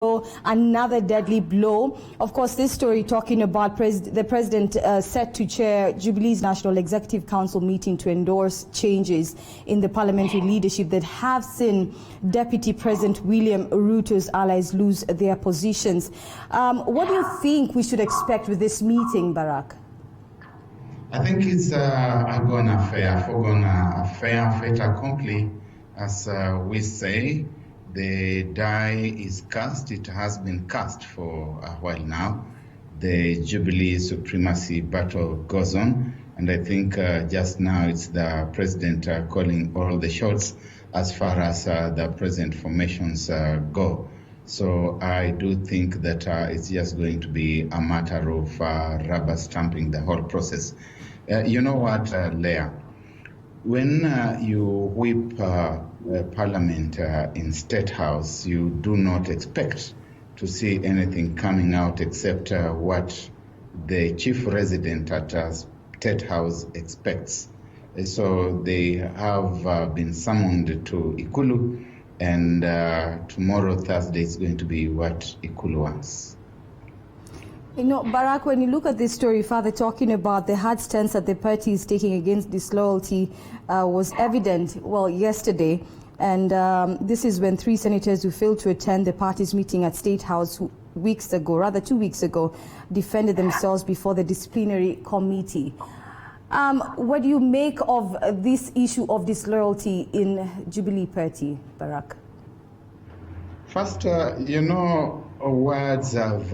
another deadly blow. Of course, this story talking about the president set to chair Jubilee's National Executive Council meeting to endorse changes in the parliamentary leadership that have seen Deputy President William Ruto's allies lose their positions. What do you think we should expect with this meeting, Barack? I think it's a foregone affair, fait accompli, as we say. The die is cast. It has been cast for a while now. The Jubilee supremacy battle goes on, and I think just now it's the president calling all the shots as far as the present formations go. So I do think that it's just going to be a matter of rubber stamping the whole process. You know what, Leah? When you whip Parliament in State House, you do not expect to see anything coming out except what the chief resident at State House expects. So they have been summoned to Ikulu, and tomorrow, Thursday, is going to be what Ikulu wants. You know, Barack, when you look at this story, Father, talking about the hard stance that the party is taking against disloyalty was evident, well, yesterday. And this is when 3 senators who failed to attend the party's meeting at State House 2 weeks ago, defended themselves before the disciplinary committee. What do you make of this issue of disloyalty in Jubilee Party, Barack? First, you know, words have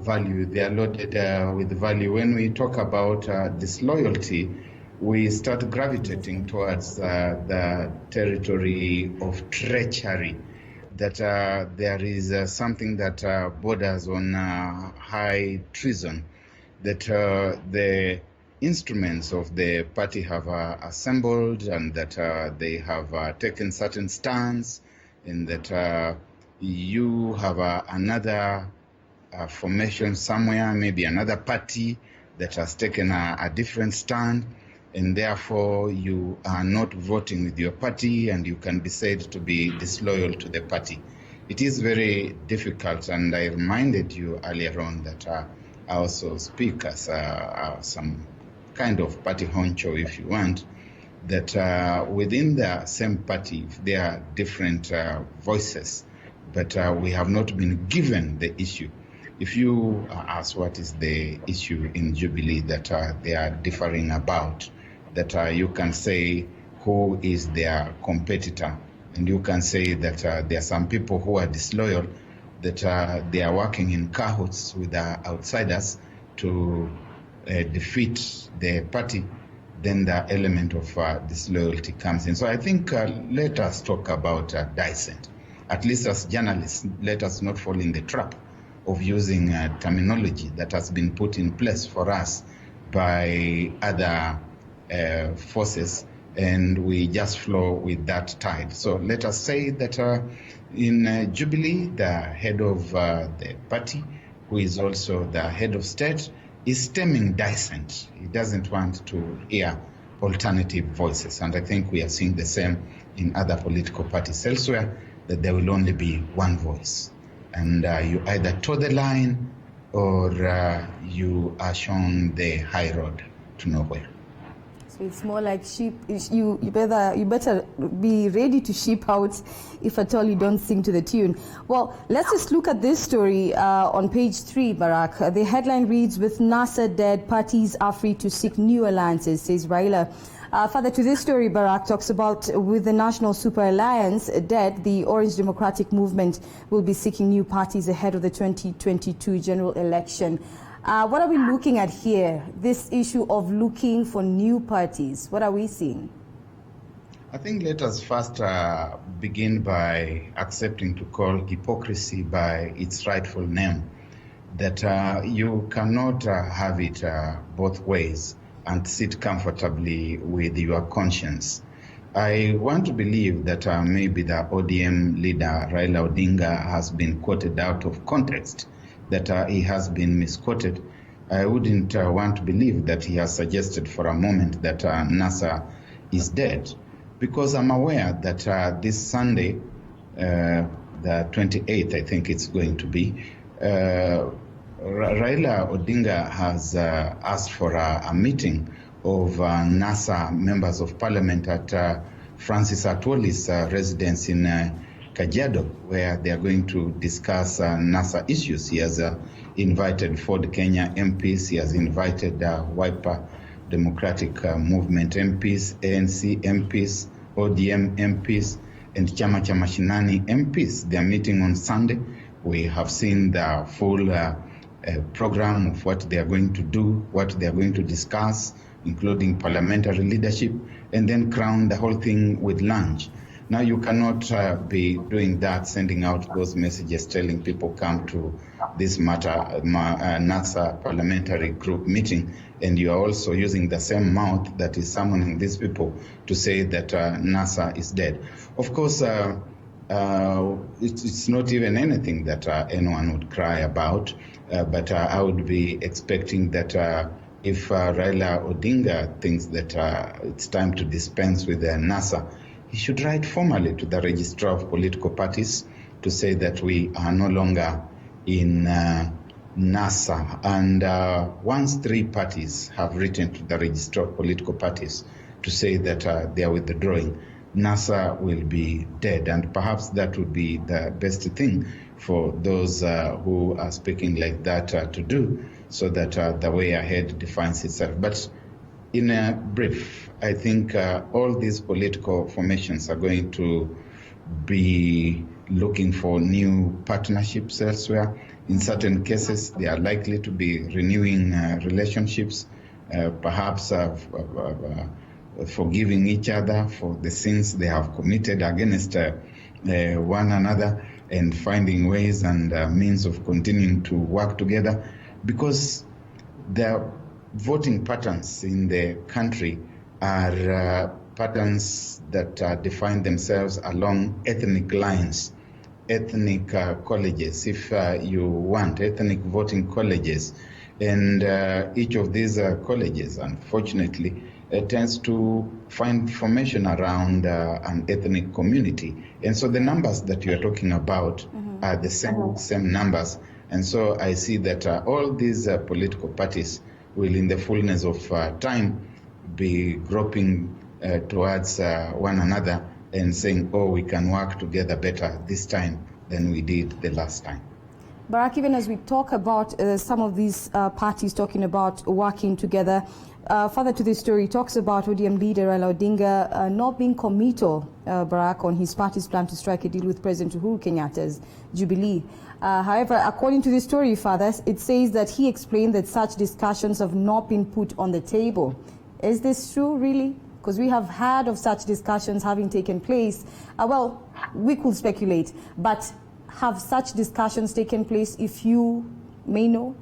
value. They are loaded with value. When we talk about disloyalty, we start gravitating towards the territory of treachery, that there is something that borders on high treason, that the instruments of the party have assembled, and that they have taken certain stance, and that you have another formation somewhere, maybe another party that has taken a different stand, and therefore you are not voting with your party, and you can be said to be disloyal to the party. It is very difficult, and I reminded you earlier on that I also speak as some kind of party honcho, if you want, that within the same party there are different voices, but we have not been given the issue. If you ask what is the issue in Jubilee that they are differing about, that you can say who is their competitor, and you can say that there are some people who are disloyal, that they are working in cahoots with outsiders to defeat the party, then the element of disloyalty comes in. So I think let us talk about dissent. At least as journalists, let us not fall in the trap of using terminology that has been put in place for us by other forces, and we just flow with that tide. So let us say that in Jubilee, the head of the party, who is also the head of state, is stemming dissent. He doesn't want to hear alternative voices. And I think we are seeing the same in other political parties elsewhere, that there will only be one voice. And you either toe the line or you are shown the high road to nowhere. So it's more like sheep. You better be ready to sheep out if at all you don't sing to the tune. Well, let's just look at this story on page 3, Barack. The headline reads, "With NASA dead, parties are free to seek new alliances," says Raila. Further to this story, Barack talks about, with the National Super Alliance dead, the Orange Democratic Movement will be seeking new parties ahead of the 2022 general election. What are we looking at here? This issue of looking for new parties, what are we seeing? I think let us first begin by accepting to call hypocrisy by its rightful name, that you cannot have it both ways and sit comfortably with your conscience. I want to believe that maybe the ODM leader Raila Odinga has been quoted out of context, that he has been misquoted. I wouldn't want to believe that he has suggested for a moment that NASA is dead, because I'm aware that this Sunday the the 28th, I think it's going to be, Raila Odinga has asked for a meeting of NASA members of parliament at Francis Atwoli's residence in Kajiado, where they are going to discuss NASA issues. He has invited Ford Kenya MPs, he has invited Wiper Democratic Movement MPs, ANC MPs, ODM MPs, and Chama cha Mashinani MPs. They are meeting on Sunday. We have seen the full program of what they are going to do, what they are going to discuss, including parliamentary leadership, and then crown the whole thing with lunch. Now you cannot be doing that, sending out those messages telling people come to this NASA parliamentary group meeting, and you are also using the same mouth that is summoning these people to say that NASA is dead. Of course, it's not even anything that anyone would cry about, but I would be expecting that if Raila Odinga thinks that it's time to dispense with NASA, he should write formally to the Registrar of Political Parties to say that we are no longer in NASA. And once 3 parties have written to the Registrar of Political Parties to say that they are withdrawing, NASA will be dead. And perhaps that would be the best thing for those who are speaking like that to do, so that the way ahead defines itself. But in a brief, I think all these political formations are going to be looking for new partnerships elsewhere. In certain cases, they are likely to be renewing relationships, perhaps forgiving each other for the sins they have committed against one another, and finding ways and means of continuing to work together, because the voting patterns in the country are patterns that define themselves along ethnic lines, ethnic colleges, if you want, ethnic voting colleges. And each of these colleges, unfortunately, tends to find formation around an ethnic community. And so the numbers that you are talking about are the same numbers. And so I see that all these political parties will, in the fullness of time, be groping towards one another and saying, oh, we can work together better this time than we did the last time. Barack, even as we talk about some of these parties talking about working together, further to this story, talks about ODM leader Raila Odinga not being committal, Barack, on his party's plan to strike a deal with President Uhuru Kenyatta's Jubilee. However, according to this story, Father, it says that he explained that such discussions have not been put on the table. Is this true, really? Because we have heard of such discussions having taken place. Well, we could speculate, but have such discussions taken place, if you may know?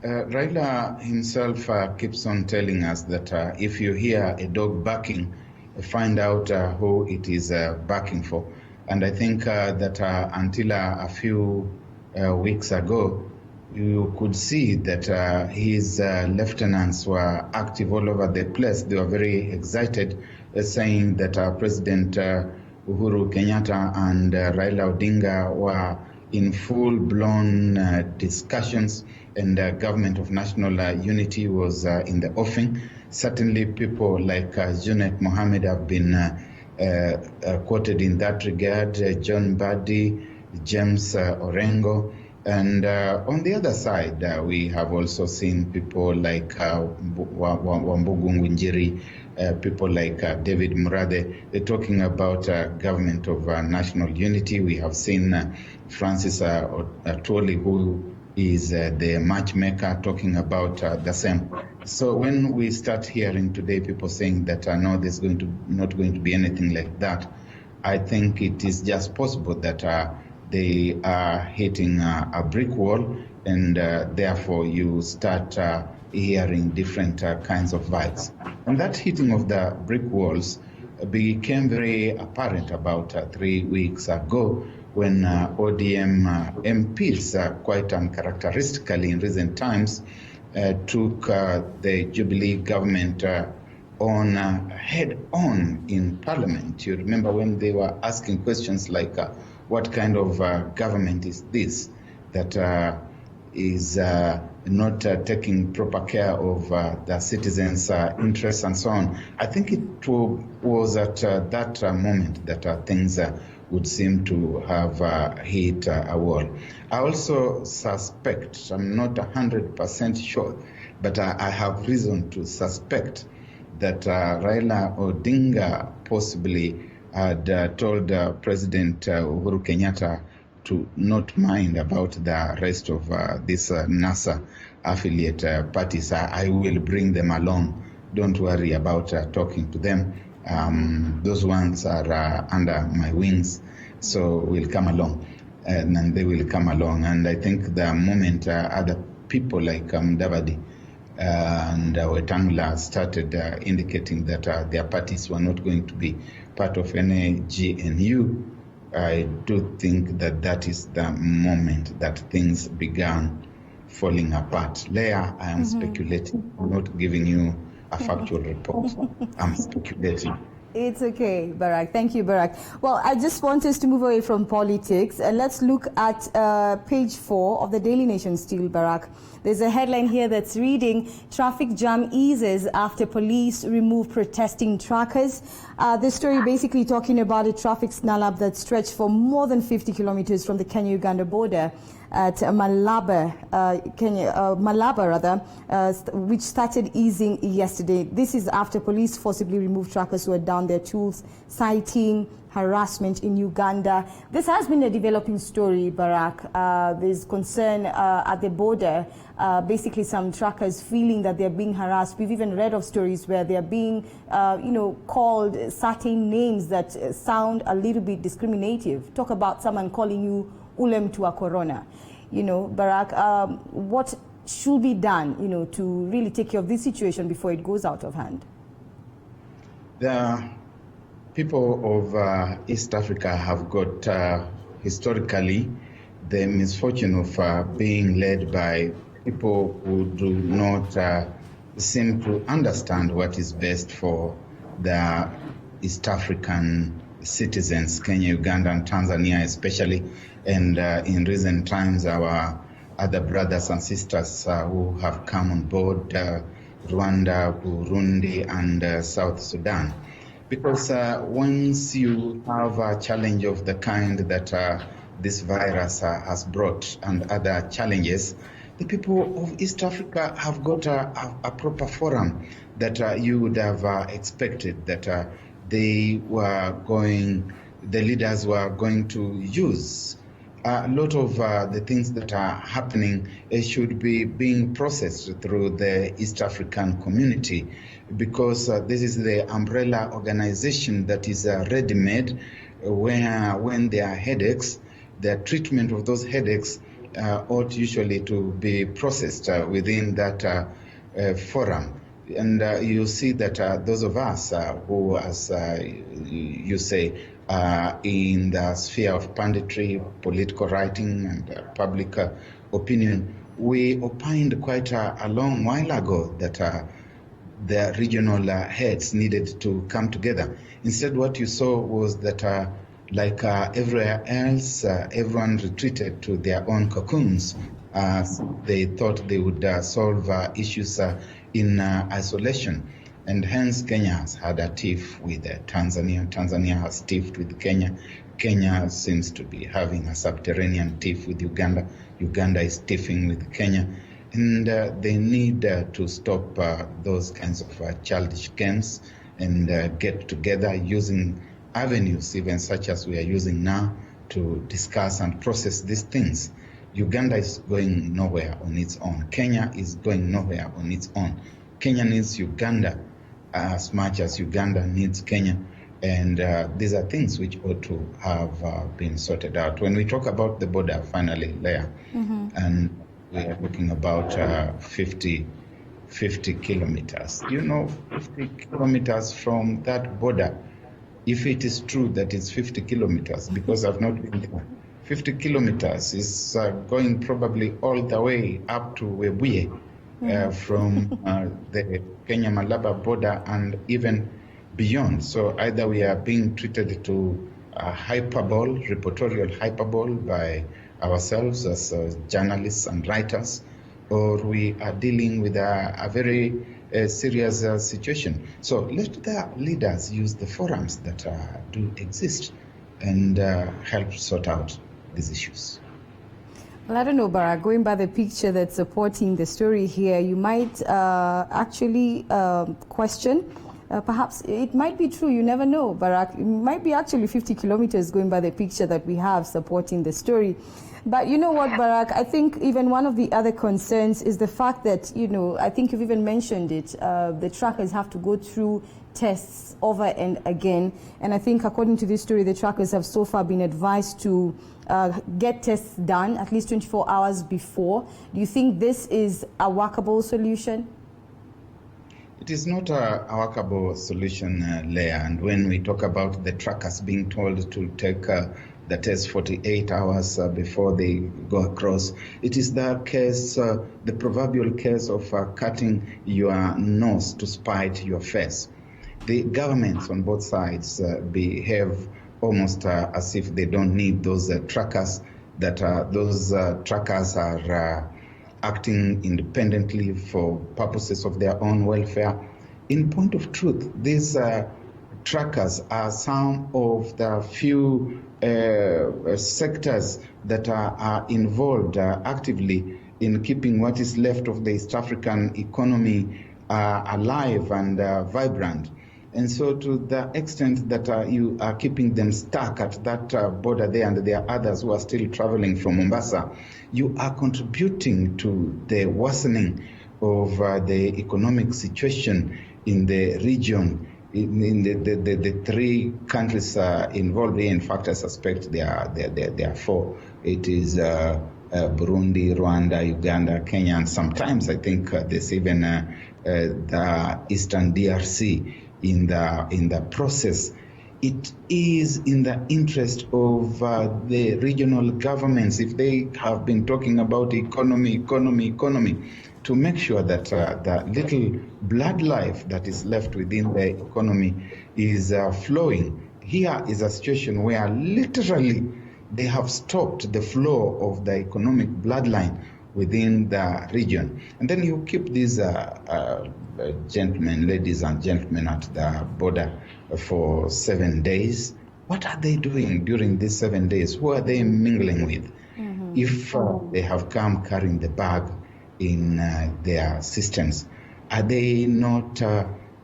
Raila himself keeps on telling us that if you hear a dog barking, find out who it is barking for. And I think that until a few weeks ago, you could see that his lieutenants were active all over the place. They were very excited, saying that President Uhuru Kenyatta and Raila Odinga were in full-blown discussions, and the government of national unity was in the offing. Certainly people like Junet Mohammed have been quoted in that regard, John Mbadi, James Orengo. And on the other side, we have also seen people like Wambugu Ngunjiri, people like David Murade. They're talking about government of national unity. We have seen Francis Atwoli, who is the matchmaker, talking about the same. So when we start hearing today people saying that no, there's not going to be anything like that, I think it is just possible that they are hitting a brick wall, and therefore you start hearing different kinds of vibes. And that hitting of the brick walls became very apparent about 3 weeks ago, when ODM MPs, quite uncharacteristically in recent times, took the Jubilee government on head on in Parliament. You remember when they were asking questions like, what kind of government is this that is not taking proper care of the citizens' interests and so on. I think it was at that moment that things would seem to have hit a wall. I also suspect, I'm not 100% sure, but I have reason to suspect that Raila Odinga possibly had told President Uhuru Kenyatta to not mind about the rest of this NASA affiliate parties. I will bring them along. Don't worry about talking to them. Those ones are under my wings, so we'll come along, and they will come along. And I think the moment other people like Mudavadi and Wetangula started indicating that their parties were not going to be part of any GNU, I do think that that is the moment that things began falling apart. Leah, I am speculating, I'm not giving you a factual report. I'm speculating. It's okay, Barak. Thank you, Barak. Well, I just want us to move away from politics and let's look at page 4 of the Daily Nation still, Barak. There's a headline here that's reading, traffic jam eases after police remove protesting truckers. This story basically talking about a traffic snarl-up that stretched for more than 50 kilometers from the Kenya-Uganda border at Malaba, which started easing yesterday. This is after police forcibly removed truckers who had down their tools, citing harassment in Uganda. This has been a developing story, Barak. There's concern at the border. Basically, some truckers feeling that they're being harassed. We've even read of stories where they're being, called certain names that sound a little bit discriminative. Talk about someone calling you Ulem to a corona. Barak, what should be done, to really take care of this situation before it goes out of hand? The people of East Africa have got historically the misfortune of being led by people who do not seem to understand what is best for the East African citizens, Kenya, Uganda, and Tanzania especially. And in recent times, our other brothers and sisters who have come on board, Rwanda, Burundi, and South Sudan. Because once you have a challenge of the kind that this virus has brought and other challenges, the people of East Africa have got a proper forum that you would have expected that the leaders were going to use. A lot of the things that are happening should be being processed through the East African community, because this is the umbrella organization that is ready-made, where when there are headaches, the treatment of those headaches ought usually to be processed within that forum. And you see that those of us who, as you say, in the sphere of punditry, political writing, and public opinion, we opined quite a long while ago that the regional heads needed to come together. Instead, what you saw was that like everywhere else, everyone retreated to their own cocoons. They thought they would solve issues in isolation. And hence, Kenya has had a tiff with Tanzania. Tanzania has tiffed with Kenya. Kenya seems to be having a subterranean tiff with Uganda. Uganda is tiffing with Kenya. And they need to stop those kinds of childish games and get together using avenues, even such as we are using now, to discuss and process these things. Uganda is going nowhere on its own. Kenya is going nowhere on its own. Kenya needs Uganda as much as Uganda needs Kenya. And these are things which ought to have been sorted out. When we talk about the border, finally, Leah, and we are talking about 50 kilometers. 50 kilometers from that border, if it is true that it's 50 kilometers, because I've not been there, 50 kilometers is going probably all the way up to Webuye. from the Kenya-Malaba border and even beyond. So either we are being treated to hyperbole, reportorial hyperbole by ourselves as journalists and writers, or we are dealing with a very serious situation. So let the leaders use the forums that do exist and help sort out these issues. Well, I don't know, Barak, going by the picture that's supporting the story here, you might actually question. Perhaps it might be true, you never know, Barak. It might be actually 50 kilometers going by the picture that we have supporting the story. But you know what, Barak, I think even one of the other concerns is the fact that, you know, I think you've even mentioned it, the truckers have to go through tests over and again. And I think according to this story, the truckers have so far been advised to get tests done at least 24 hours before. Do you think this is a workable solution? It is not a workable solution, Leah. And when we talk about the truckers being told to take the test 48 hours before they go across, it is the case, the proverbial case of cutting your nose to spite your face. The governments on both sides behave almost as if they don't need those truckers, that those truckers are acting independently for purposes of their own welfare. In point of truth, these truckers are some of the few sectors that are involved actively in keeping what is left of the East African economy alive and vibrant. And so to the extent that you are keeping them stuck at that border there, and there are others who are still traveling from Mombasa, you are contributing to the worsening of the economic situation in the region, in the three countries involved here. In fact, I suspect there are four. It is Burundi, Rwanda, Uganda, Kenya, and sometimes I think there's even the Eastern DRC in the process. It is in the interest of the regional governments, if they have been talking about economy, to make sure that the little blood life that is left within the economy is flowing. Here is a situation where literally they have stopped the flow of the economic bloodline within the region. And then you keep these gentlemen, ladies and gentlemen at the border for 7 days. What are they doing during these 7 days? Who are they mingling with? Mm-hmm. If they have come carrying the bag in their systems, are they not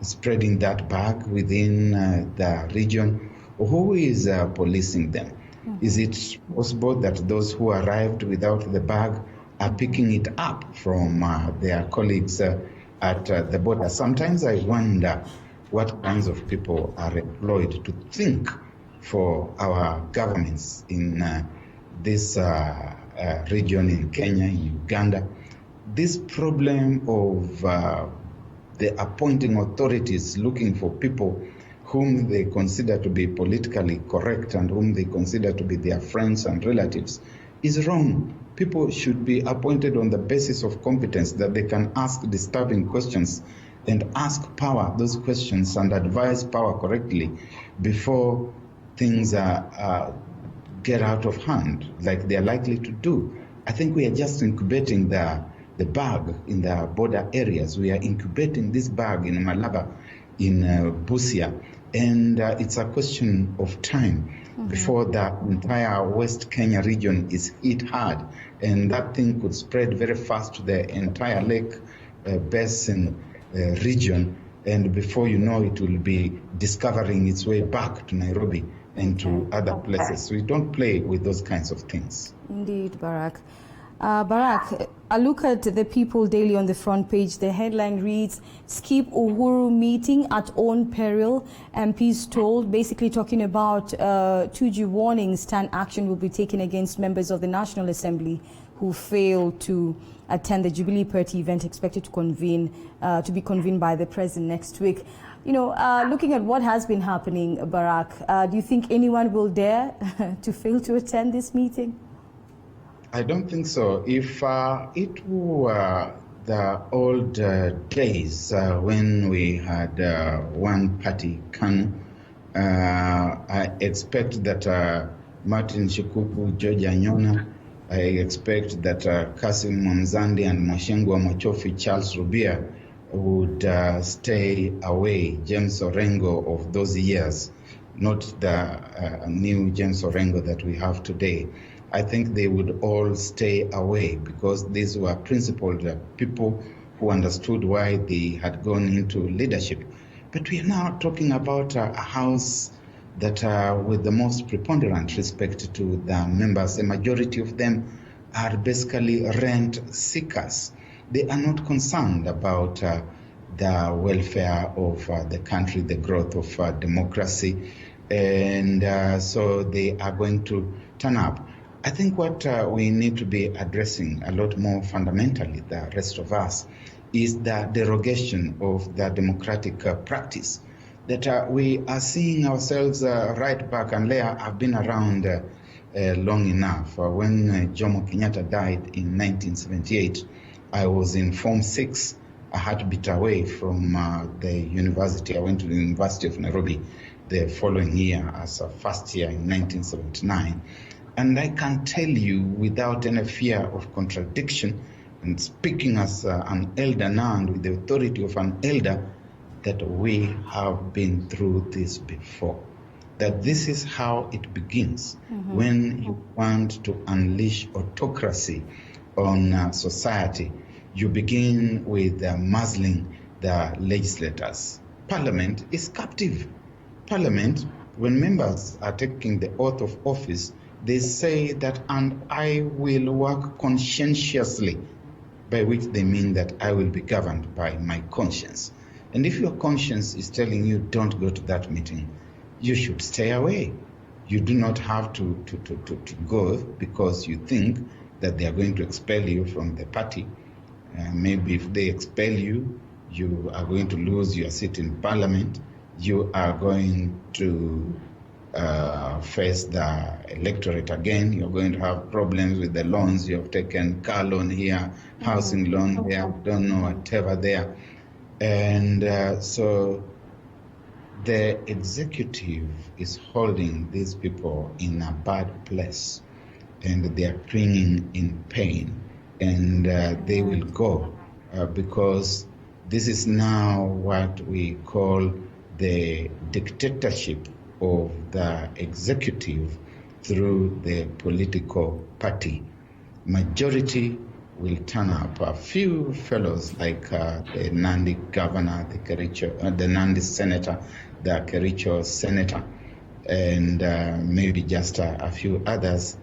spreading that bag within the region? Who is policing them? Mm-hmm. Is it possible that those who arrived without the bag are picking it up from their colleagues at the border? Sometimes I wonder what kinds of people are employed to think for our governments in this region, in Kenya, in Uganda. This problem of the appointing authorities looking for people whom they consider to be politically correct and whom they consider to be their friends and relatives is wrong. People should be appointed on the basis of competence, that they can ask disturbing questions and ask power those questions and advise power correctly before things get out of hand, like they're likely to do. I think we are just incubating the bug in the border areas. We are incubating this bug in Malaba, in Busia, and it's a question of time before the entire West Kenya region is hit hard, and that thing could spread very fast to the entire Lake Basin region, and before you know it will be discovering its way back to Nairobi and to other places. So we don't play with those kinds of things. Indeed, Barak. Barak, I look at the People Daily on the front page. The headline reads, "Skip Uhuru meeting at own peril. MPs told," basically talking about 2G warning, stern action will be taken against members of the National Assembly who fail to attend the Jubilee Party event expected to be convened by the President next week. You know, looking at what has been happening, Barak, do you think anyone will dare to fail to attend this meeting? I don't think so. If it were the old days when we had one party, KANU. I expect that Martin Shikuku, George Anyona, I expect that Kassim Mwamzandi and Moshengu Mochofi, Charles Rubia would stay away. James Orengo of those years, not the new James Orengo that we have today. I think they would all stay away because these were principled people who understood why they had gone into leadership. But we are now talking about a house that with the most preponderant respect to the members, the majority of them are basically rent seekers. They are not concerned about the welfare of the country, the growth of democracy, and so they are going to turn up. I think what we need to be addressing a lot more fundamentally, the rest of us, is the derogation of the democratic practice. That we are seeing ourselves right back, and Leah, I've been around long enough. When Jomo Kenyatta died in 1978, I was in Form 6, a heartbeat away from the university. I went to the University of Nairobi the following year as a first year in 1979. And I can tell you without any fear of contradiction, and speaking as an elder now and with the authority of an elder, that we have been through this before. That this is how it begins when you want to unleash autocracy on society. You begin with muzzling the legislators. Parliament is captive. Parliament, when members are taking the oath of office, they say that, and I will work conscientiously, by which they mean that I will be governed by my conscience. And if your conscience is telling you don't go to that meeting, you should stay away. You do not have to go because you think that they are going to expel you from the party. Maybe if they expel you, you are going to lose your seat in parliament. You are going to face the electorate again. You're going to have problems with the loans you have taken, car loan here, housing loan there, don't know, whatever there. And so the executive is holding these people in a bad place, and they are clinging in pain, and they will go because this is now what we call the dictatorship of the executive through the political party. Majority will turn up. A few fellows like the Nandi governor, the Kericho, the Nandi senator, the Kericho senator, and maybe just a few others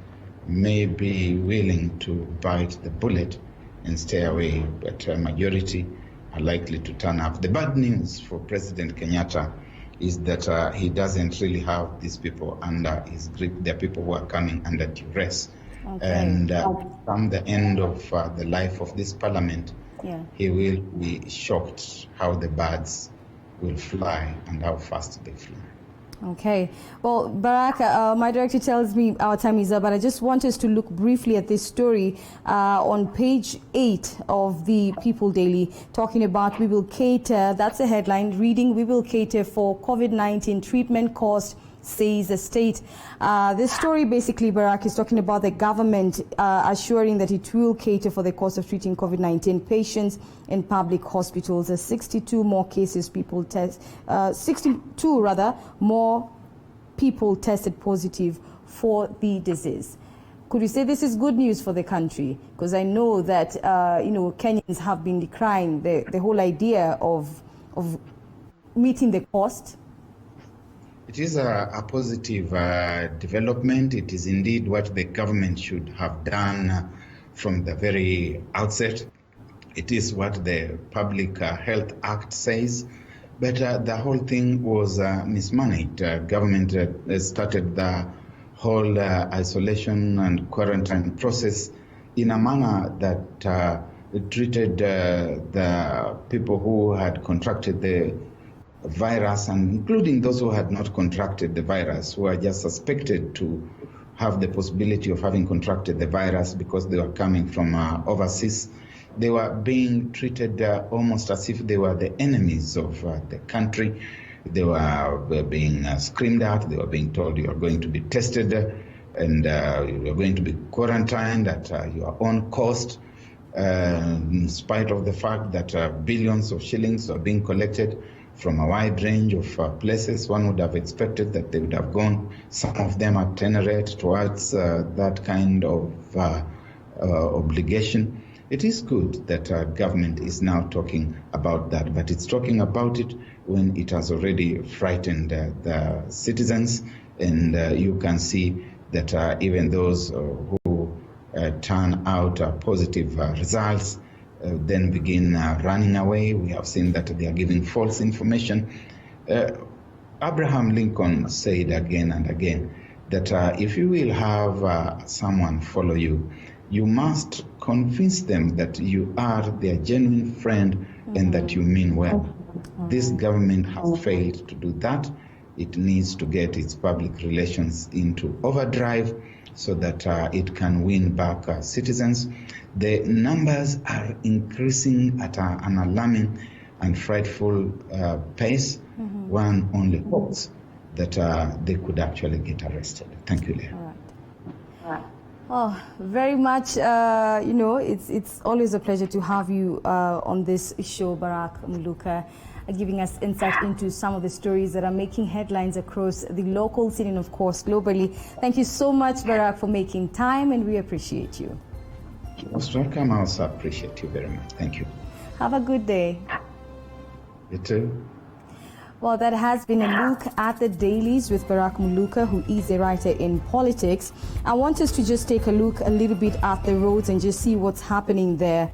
may be willing to bite the bullet and stay away, but a majority are likely to turn up. The bad news for President Kenyatta is that he doesn't really have these people under his grip. There are people who are coming under duress. Okay. And from the end of the life of this parliament, he will be shocked how the birds will fly and how fast they fly. Okay. Well, Baraka, my director tells me our time is up, but I just want us to look briefly at this story on page 8 of the People Daily, talking about we will cater, that's a headline, reading, we will cater for COVID-19 treatment cost, says the state. This story basically, Barak, is talking about the government assuring that it will cater for the cost of treating COVID-19 patients in public hospitals. There's 62 more cases people test, 62 rather, more people tested positive for the disease. Could you say this is good news for the country? Because I know that, Kenyans have been decrying the whole idea of meeting the cost. It is a positive development. It is indeed what the government should have done from the very outset. It is what the Public Health Act says. But the whole thing was mismanaged. Government started the whole isolation and quarantine process in a manner that treated the people who had contracted the virus, and including those who had not contracted the virus, who are just suspected to have the possibility of having contracted the virus because they were coming from overseas. They were being treated almost as if they were the enemies of the country. They were being screamed at. They were being told you are going to be tested and you are going to be quarantined at your own cost, in spite of the fact that billions of shillings are being collected from a wide range of places. One would have expected that they would have gone, some of them at Teneret, towards that kind of obligation. It is good that government is now talking about that, but it's talking about it when it has already frightened the citizens, and you can see that even those who turn out positive results then begin running away. We have seen that they are giving false information. Abraham Lincoln said again and again that if you will have someone follow you, you must convince them that you are their genuine friend and that you mean well. This government has failed to do that. It needs to get its public relations into overdrive so that it can win back citizens. The numbers are increasing at an alarming and frightful pace. One only hopes that they could actually get arrested. Thank you, Leah. Oh, very much. It's always a pleasure to have you on this show, Barak Muluka, giving us insight into some of the stories that are making headlines across the local scene and, of course, globally. Thank you so much, Barak, for making time, and we appreciate you. You're most welcome. I also appreciate you very much. Thank you. Have a good day. You too. Well, that has been a look at the dailies with Barak Muluka, who is a writer in politics. I want us to just take a look a little bit at the roads and just see what's happening there.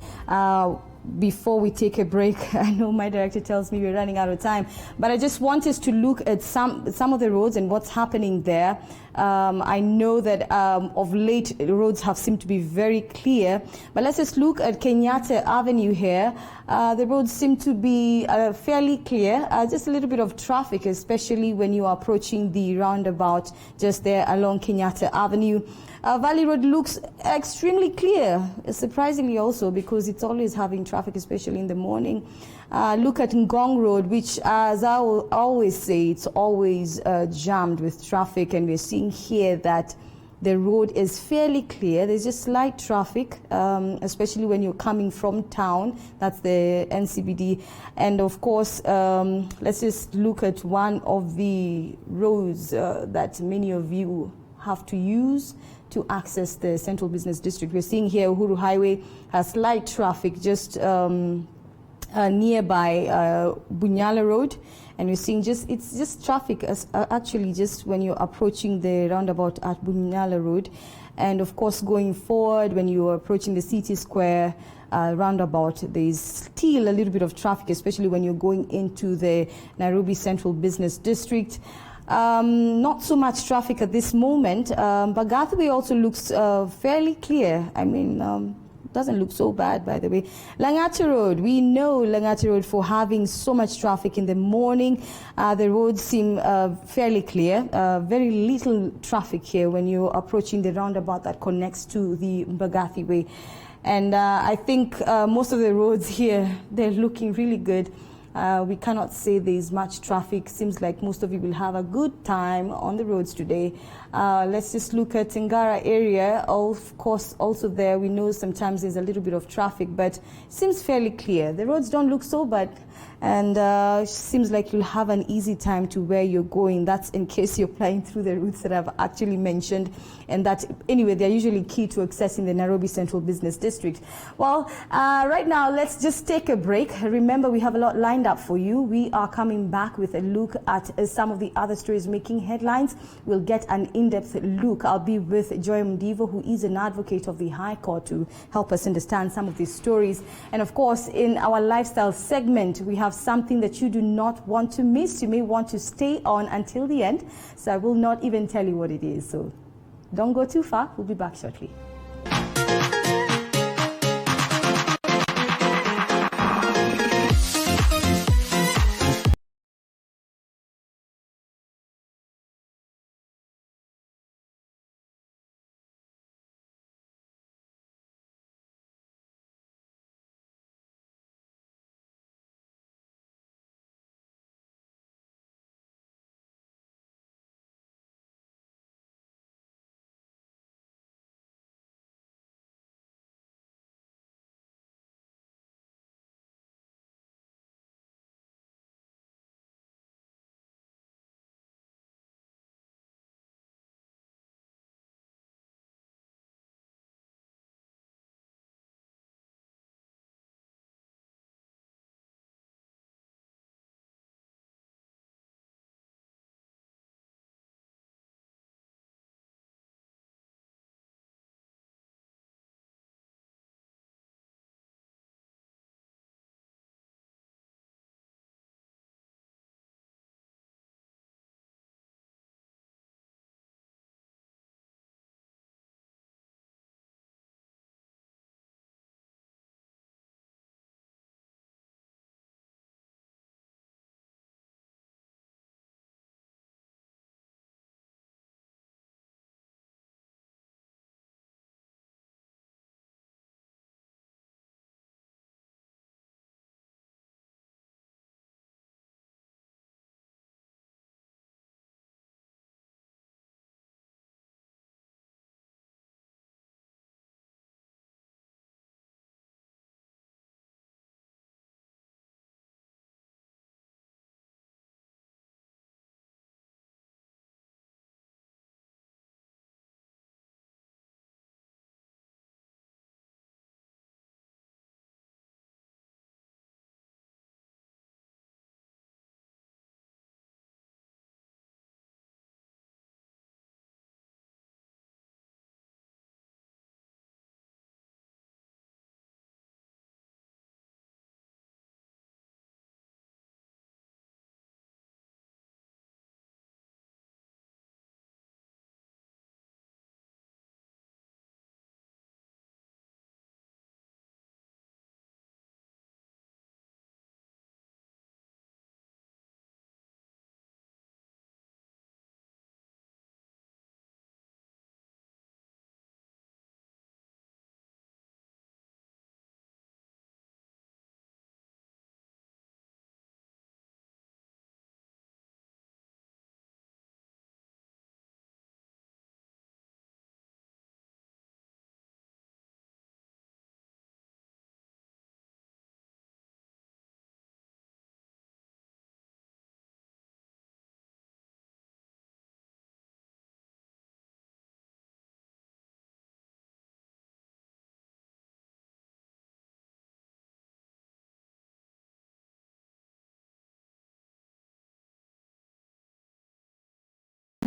Before we take a break, I know my director tells me we're running out of time, but I just want us to look at some of the roads and what's happening there. I know that of late the roads have seemed to be very clear, but let's just look at Kenyatta Avenue here. The roads seem to be fairly clear, just a little bit of traffic, especially when you are approaching the roundabout just there along Kenyatta Avenue. Valley Road looks extremely clear, surprisingly also, because it's always having traffic, especially in the morning. Look at Ngong Road, which, as I will always say, it's always jammed with traffic, and we're seeing here that the road is fairly clear. There's just slight traffic, especially when you're coming from town. That's the NCBD. And of course, let's just look at one of the roads that many of you have to use to access the Central Business District. We're seeing here Uhuru Highway has light traffic just nearby Bunyala Road, and we're seeing it's just traffic actually just when you're approaching the roundabout at Bunyala Road. And of course, going forward, when you're approaching the City Square roundabout, there's still a little bit of traffic, especially when you're going into the Nairobi Central Business District. Not so much traffic at this moment, but Gathaway also looks fairly clear. I mean, doesn't look so bad, by the way. Langata Road, we know Langata Road for having so much traffic in the morning. The roads seem fairly clear. Very little traffic here when you're approaching the roundabout that connects to the Mbagathi Way. And I think most of the roads here, they're looking really good. We cannot say there's much traffic. Seems like most of you will have a good time on the roads today. Let's just look at Ngara area. Of course, also there we know sometimes there's a little bit of traffic, but it seems fairly clear. The roads don't look so bad, and seems like you'll have an easy time to where you're going. That's in case you're flying through the routes that I've actually mentioned, and that anyway they're usually key to accessing the Nairobi Central Business District. Well, right now let's just take a break. Remember, we have a lot lined up for you. We are coming back with a look at some of the other stories making headlines. We'll get an in-depth look. I'll be with Joy Mdivo, who is an advocate of the High Court, to help us understand some of these stories. And of course, in our lifestyle segment, we have something that you do not want to miss. You may want to stay on until the end, so I will not even tell you what it is. So don't go too far. We'll be back shortly.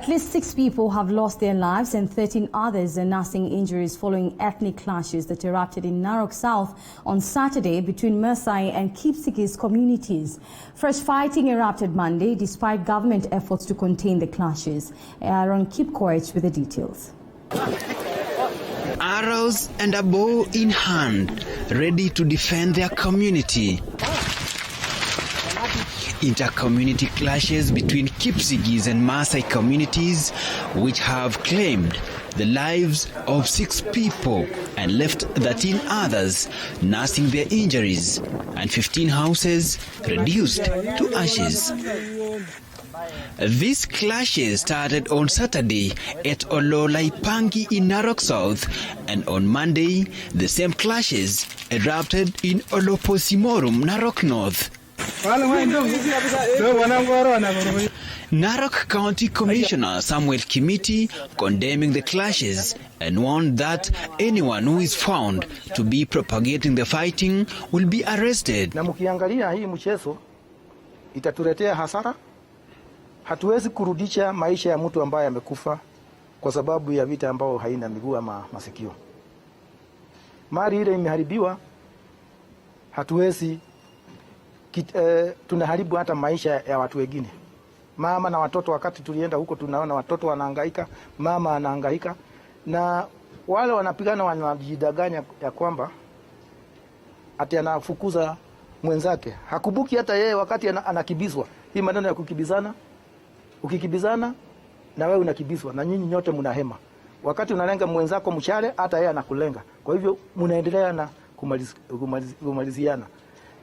At least 6 people have lost their lives and 13 others are nursing injuries following ethnic clashes that erupted in Narok South on Saturday between Maasai and Kipsigis communities. Fresh fighting erupted Monday despite government efforts to contain the clashes. Aaron Kipkoech with the details. Arrows and a bow in hand, ready to defend their community. Inter-community clashes between Kipsigis and Maasai communities, which have claimed the lives of 6 people and left 13 others nursing their injuries, and 15 houses reduced to ashes. These clashes started on Saturday at Ololaipangi in Narok South, and on Monday, the same clashes erupted in Oloposimorum, Narok North. Narok County Commissioner Samuel Kimiti condemning the clashes and warned that anyone who is found to be propagating the fighting will be arrested. Na mkiangalia hii mchezo itatuletea hasara. Hatuwezi kurudisha maisha ya mtu ambaye amekufa kwa sababu ya vita ambao haina miguu ama masikio. Mali ile imeharibiwa, hatuwezi tunaharibu hata maisha ya watu wengine. Mama na watoto, wakati tulienda huko tunaona watoto wanahangaika, mama anahangaika, na wale wanapigana wanajidanganya ya kwamba ati anafukuza mwenzake. Hakubuki hata yeye wakati anakibizwa. Hii maneno ya kukibizana, ukikibizana na wewe unakibizwa na nyinyi nyote mnahema. Wakati unalenga mwenzako mshale, hata yeye anakulenga. Kwa hivyo mnaendelea na kumaliziana.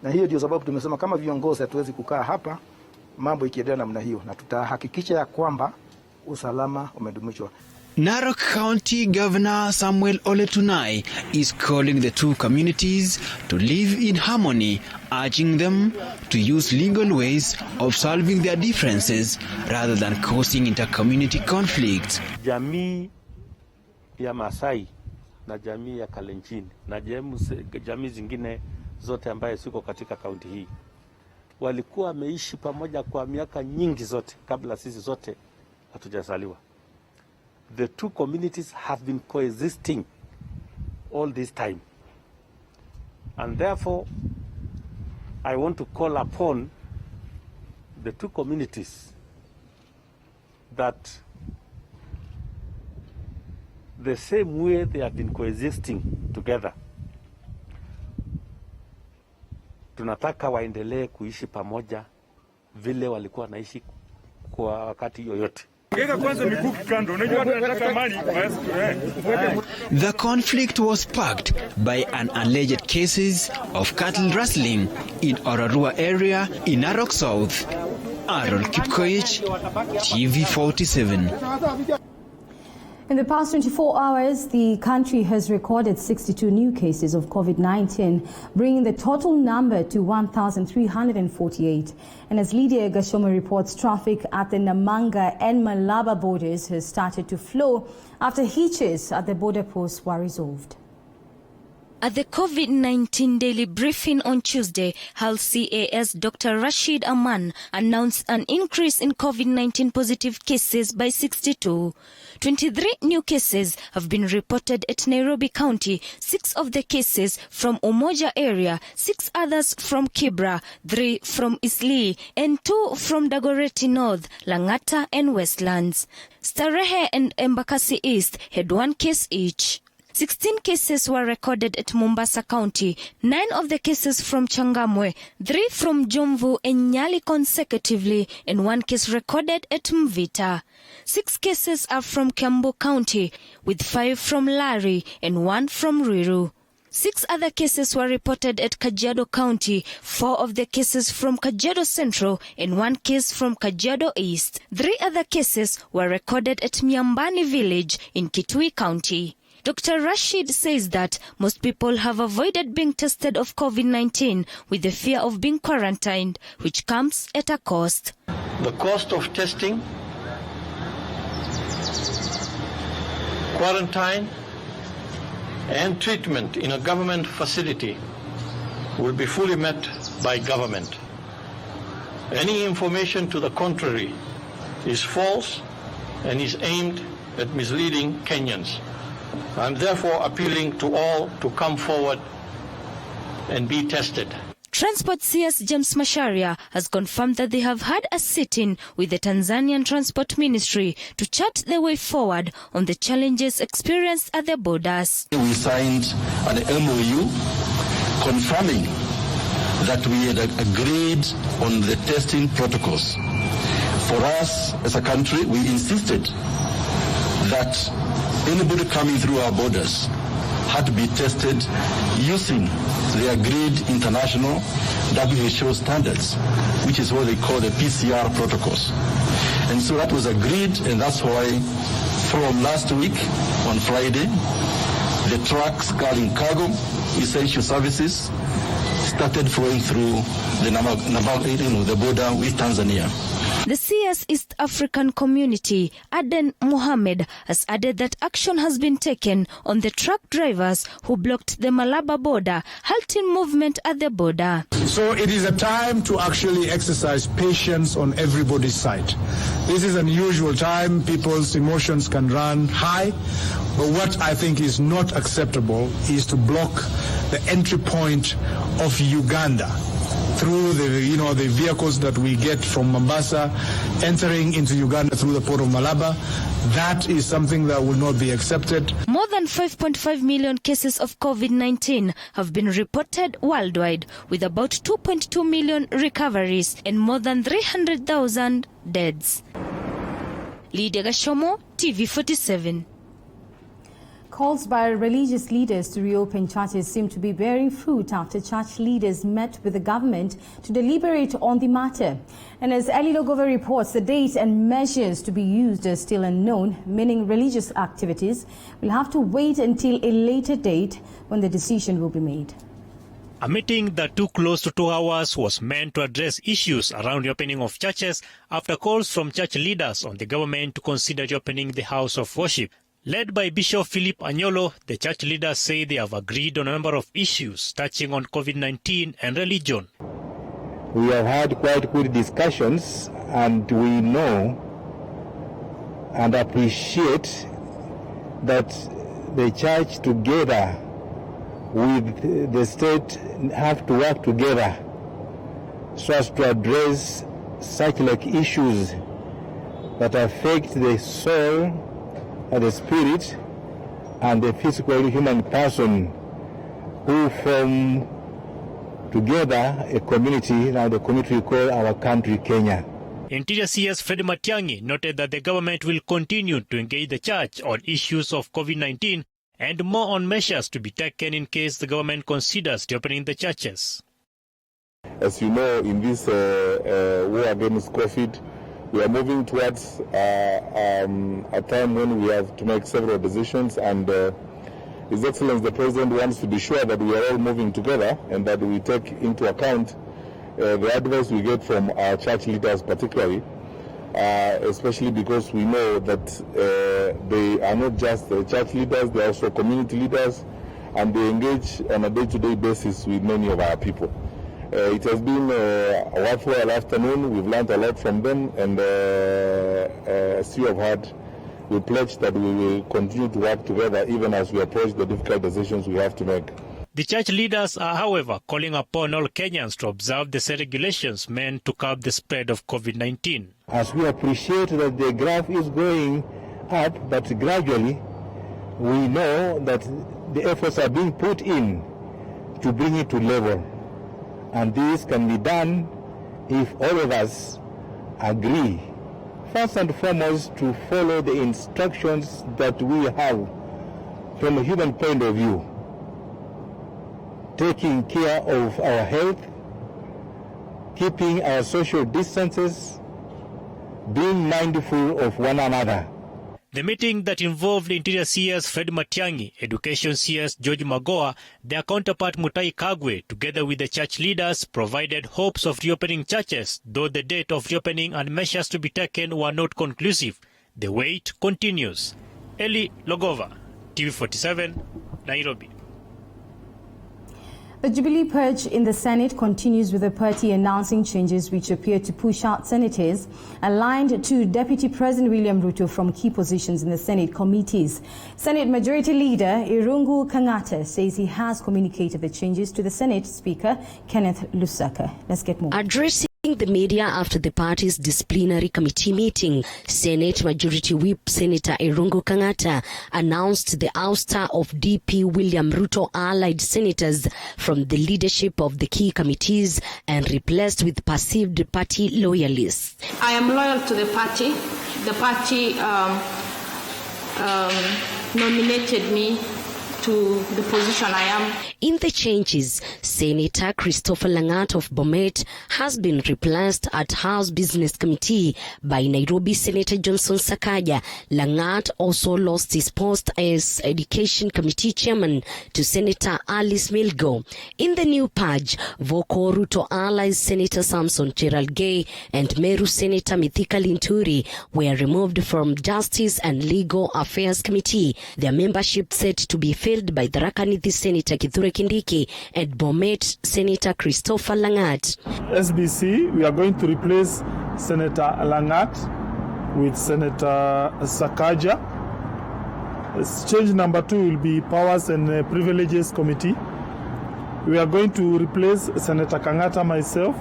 Na hiyo ndio sababu tumesema kama viongozi hatuwezi kukaa hapa mambo ikiendelea namna hiyo, na tutahakikisha ya kwamba usalama umedumishwa. Narok County Governor Samuel Ole Tunai is calling the two communities to live in harmony, urging them to use legal ways of solving their differences rather than causing inter-community conflicts. Jamii ya Maasai na jamii ya Kalenjin na jamii zingine zote ambaye siko katika kaunti hii walikuwa wameishi pamoja kwa miaka nyingi zote kabla sisi zote hatujazaliwa. The two communities have been coexisting all this time, and therefore I want to call upon the two communities that the same way they have been coexisting together, tunataka waendelee kuishi pamoja vile walikuwa naishi kwa wakati yoyote. The conflict was sparked by an alleged cases of cattle rustling in Orarua area in Narok South. Aaron Kipkoech, TV47. In the past 24 hours, the country has recorded 62 new cases of COVID-19, bringing the total number to 1,348. And as Lydia Gashoma reports, traffic at the Namanga and Malaba borders has started to flow after hitches at the border posts were resolved. At the COVID-19 daily briefing on Tuesday, Health CAS Dr. Rashid Aman announced an increase in COVID-19 positive cases by 62. 23 new cases have been reported at Nairobi County, 6 of the cases from Umoja area, 6 others from Kibra, 3 from Eastleigh, and 2 from Dagoretti North, Langata and Westlands. Starehe and Embakasi East had 1 case each. 16 cases were recorded at Mombasa County, 9 of the cases from Changamwe, 3 from Jomvu and Nyali consecutively, and 1 case recorded at Mvita. 6 cases are from Kiambu County, with 5 from Lari and 1 from Ruiru. 6 other cases were reported at Kajiado County, 4 of the cases from Kajiado Central and 1 case from Kajiado East. 3 other cases were recorded at Miambani Village in Kitui County. Dr. Rashid says that most people have avoided being tested of COVID-19 with the fear of being quarantined, which comes at a cost. The cost of testing, quarantine, and treatment in a government facility will be fully met by government. Any information to the contrary is false and is aimed at misleading Kenyans. I'm therefore appealing to all to come forward and be tested. Transport CS James Macharia has confirmed that they have had a sit-in with the Tanzanian Transport Ministry to chart the way forward on the challenges experienced at the borders. We signed an MOU confirming that we had agreed on the testing protocols. For us as a country, we insisted that anybody coming through our borders had to be tested using the agreed international WHO standards, which is what they call the PCR protocols. And so that was agreed, and that's why from last week on Friday, the trucks carrying cargo, essential services, started flowing through the border with Tanzania. The CS East African Community, Aden Mohammed, has added that action has been taken on the truck drivers who blocked the Malaba border, halting movement at the border. So it is a time to actually exercise patience on everybody's side. This is an unusual time. People's emotions can run high. But what I think is not acceptable is to block the entry point of Uganda through the vehicles that we get from Mombasa entering into Uganda through the port of Malaba. That is something that will not be accepted. More than 5.5 million cases of COVID-19 have been reported worldwide, with about 2.2 million recoveries and more than 300,000 deaths. Lydia Gashomo, TV47. Calls by religious leaders to reopen churches seem to be bearing fruit after church leaders met with the government to deliberate on the matter. And as Eli Logova reports, the date and measures to be used are still unknown, meaning religious activities will have to wait until a later date when the decision will be made. A meeting that took close to 2 hours was meant to address issues around the opening of churches after calls from church leaders on the government to consider reopening the house of worship. Led by Bishop Philip Anyolo, the church leaders say they have agreed on a number of issues touching on COVID-19 and religion. We have had quite good discussions, and we know and appreciate that the church together with the state have to work together so as to address such like issues that affect the soul and the spirit and the physical human person, who form together a community, now the community we call our country, Kenya. Interior CS Fred Matiang'i noted that the government will continue to engage the church on issues of COVID-19 and more on measures to be taken in case the government considers reopening the churches. As you know, in this war against COVID, we are moving towards a time when we have to make several decisions, and His Excellency the President wants to be sure that we are all moving together and that we take into account the advice we get from our church leaders particularly, especially because we know that they are not just church leaders, they are also community leaders, and they engage on a day-to-day basis with many of our people. It has been a worthwhile afternoon. We've learned a lot from them, and as you have heard, we pledge that we will continue to work together even as we approach the difficult decisions we have to make. The church leaders are, however, calling upon all Kenyans to observe the set regulations meant to curb the spread of COVID-19. As we appreciate that the graph is going up, but gradually, we know that the efforts are being put in to bring it to level. And this can be done if all of us agree, first and foremost, to follow the instructions that we have from a human point of view, taking care of our health, keeping our social distances, being mindful of one another. The meeting that involved Interior CS Fred Matiang'i, Education CS George Magoa, their counterpart Mutai Kagwe, together with the church leaders, provided hopes of reopening churches, though the date of reopening and measures to be taken were not conclusive. The wait continues. Eli Logova, TV47, Nairobi. The Jubilee purge in the Senate continues, with the party announcing changes which appear to push out senators aligned to Deputy President William Ruto from key positions in the Senate committees. Senate Majority Leader Irungu Kang'ata says he has communicated the changes to the Senate Speaker Kenneth Lusaka. Let's get more. Addressing the media after the party's disciplinary committee meeting, Senate Majority Whip Senator Irungu Kang'ata announced the ouster of DP William Ruto allied senators from the leadership of the key committees and replaced with perceived party loyalists. I am loyal to the party. The party nominated me to the position I am. In the changes, Senator Christopher Langat of Bomet has been replaced at House Business Committee by Nairobi Senator Johnson Sakaja. Langat also lost his post as Education Committee Chairman to Senator Alice Milgo. In the new purge, Voko Ruto allies Senator Samson Cherargei and Meru Senator Mithika Linturi were removed from Justice and Legal Affairs Committee. Their membership set to be filled by Tharaka Nithi Senator Kithure Kindiki and Bomet Senator Christopher Langat. SBC, we are going to replace Senator Langat with Senator Sakaja. Change number 2 will be Powers and Privileges Committee. We are going to replace Senator Kang'ata myself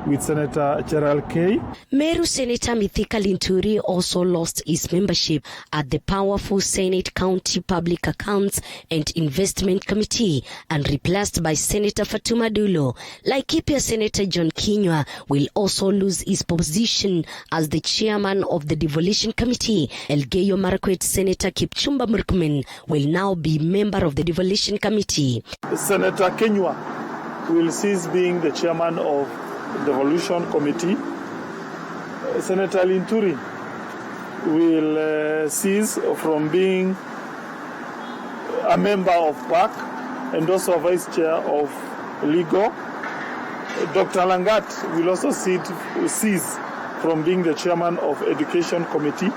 with Senator Cherargei. Meru Senator Mithika Linturi also lost his membership at the powerful Senate County Public Accounts and Investment Committee and replaced by Senator Fatuma Dulo. Laikipia Senator John Kinyua will also lose his position as the chairman of the Devolution Committee. Elgeyo Marakwet Senator Kipchumba Murkomen will now be member of the Devolution Committee. Senator Kinyua will cease being the chairman of Devolution Committee. Senator Linturi will cease from being a member of PAC and also vice chair of Legal. Dr. Langat will also cease from being the chairman of Education Committee,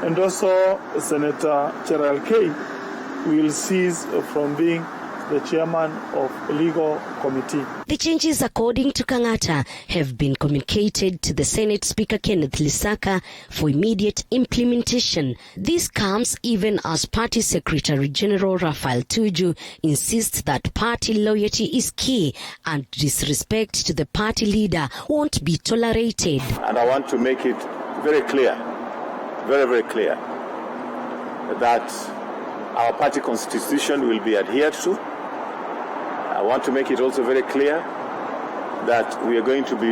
and also Senator Cherargei will cease from being the chairman of Legal Committee. The changes, according to Kang'ata, have been communicated to the Senate Speaker Kenneth Lusaka for immediate implementation. This comes even as Party Secretary General Raphael Tuju insists that party loyalty is key and disrespect to the party leader won't be tolerated. And I want to make it very clear, very, very clear, that our party constitution will be adhered to. I want to make it also very clear that we are going to be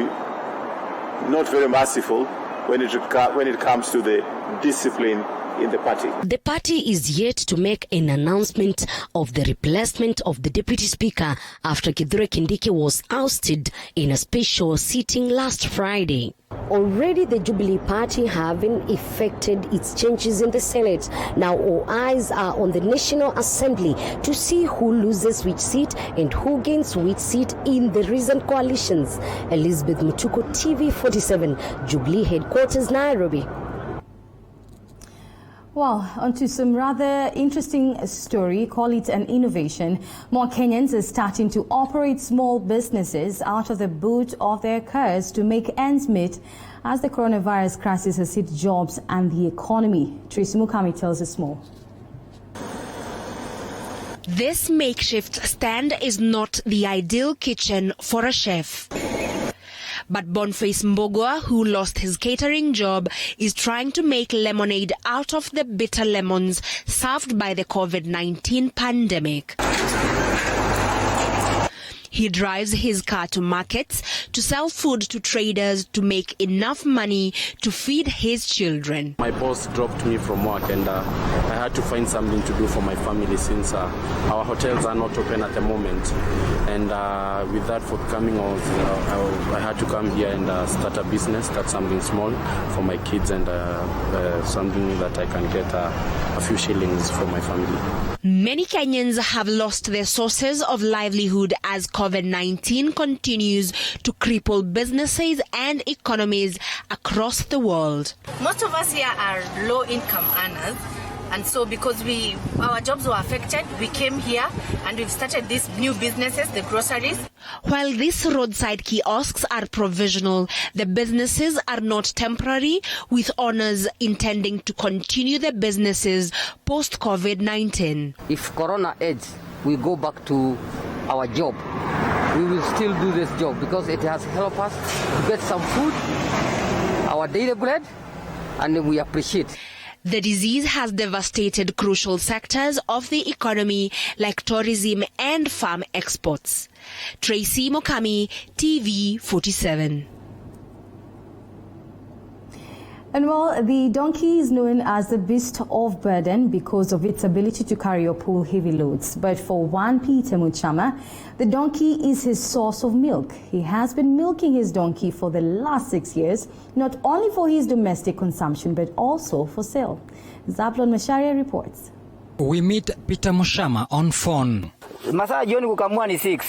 not very merciful when it comes to the discipline in the party. The party is yet to make an announcement of the replacement of the Deputy Speaker after Kithure Kindiki was ousted in a special sitting last Friday. Already the Jubilee Party having effected its changes in the Senate. Now all eyes are on the National Assembly to see who loses which seat and who gains which seat in the recent coalitions. Elizabeth Mutuko, TV47, Jubilee Headquarters, Nairobi. Well, onto some rather interesting story, call it an innovation. More Kenyans are starting to operate small businesses out of the boot of their cars to make ends meet as the coronavirus crisis has hit jobs and the economy. Tracy Mukami tells us more. This makeshift stand is not the ideal kitchen for a chef. But Boniface Mbogwa, who lost his catering job, is trying to make lemonade out of the bitter lemons served by the COVID-19 pandemic. He drives his car to markets to sell food to traders to make enough money to feed his children. My boss dropped me from work and I had to find something to do for my family since our hotels are not open at the moment. And with that forthcoming, I had to come here and start a business, start something small for my kids and something that I can get a few shillings for my family. Many Kenyans have lost their sources of livelihood as COVID-19 continues to cripple businesses and economies across the world. Most of us here are low-income earners, And so because our jobs were affected, we came here and we've started these new businesses, the groceries. While these roadside kiosks are provisional, the businesses are not temporary, with owners intending to continue the businesses post-COVID-19. If Corona ends, we go back to our job. We will still do this job because it has helped us to get some food, our daily bread, and we appreciate. The disease has devastated crucial sectors of the economy like tourism and farm exports. Tracy Mokami, TV 47. And well, the donkey is known as the beast of burden because of its ability to carry or pull heavy loads. But for one Peter Muchama, the donkey is his source of milk. He has been milking his donkey for the last 6 years, not only for his domestic consumption, but also for sale. Zablon Masharia reports. We meet Peter Muchama on phone. Masaa jioni kukamua ni 6.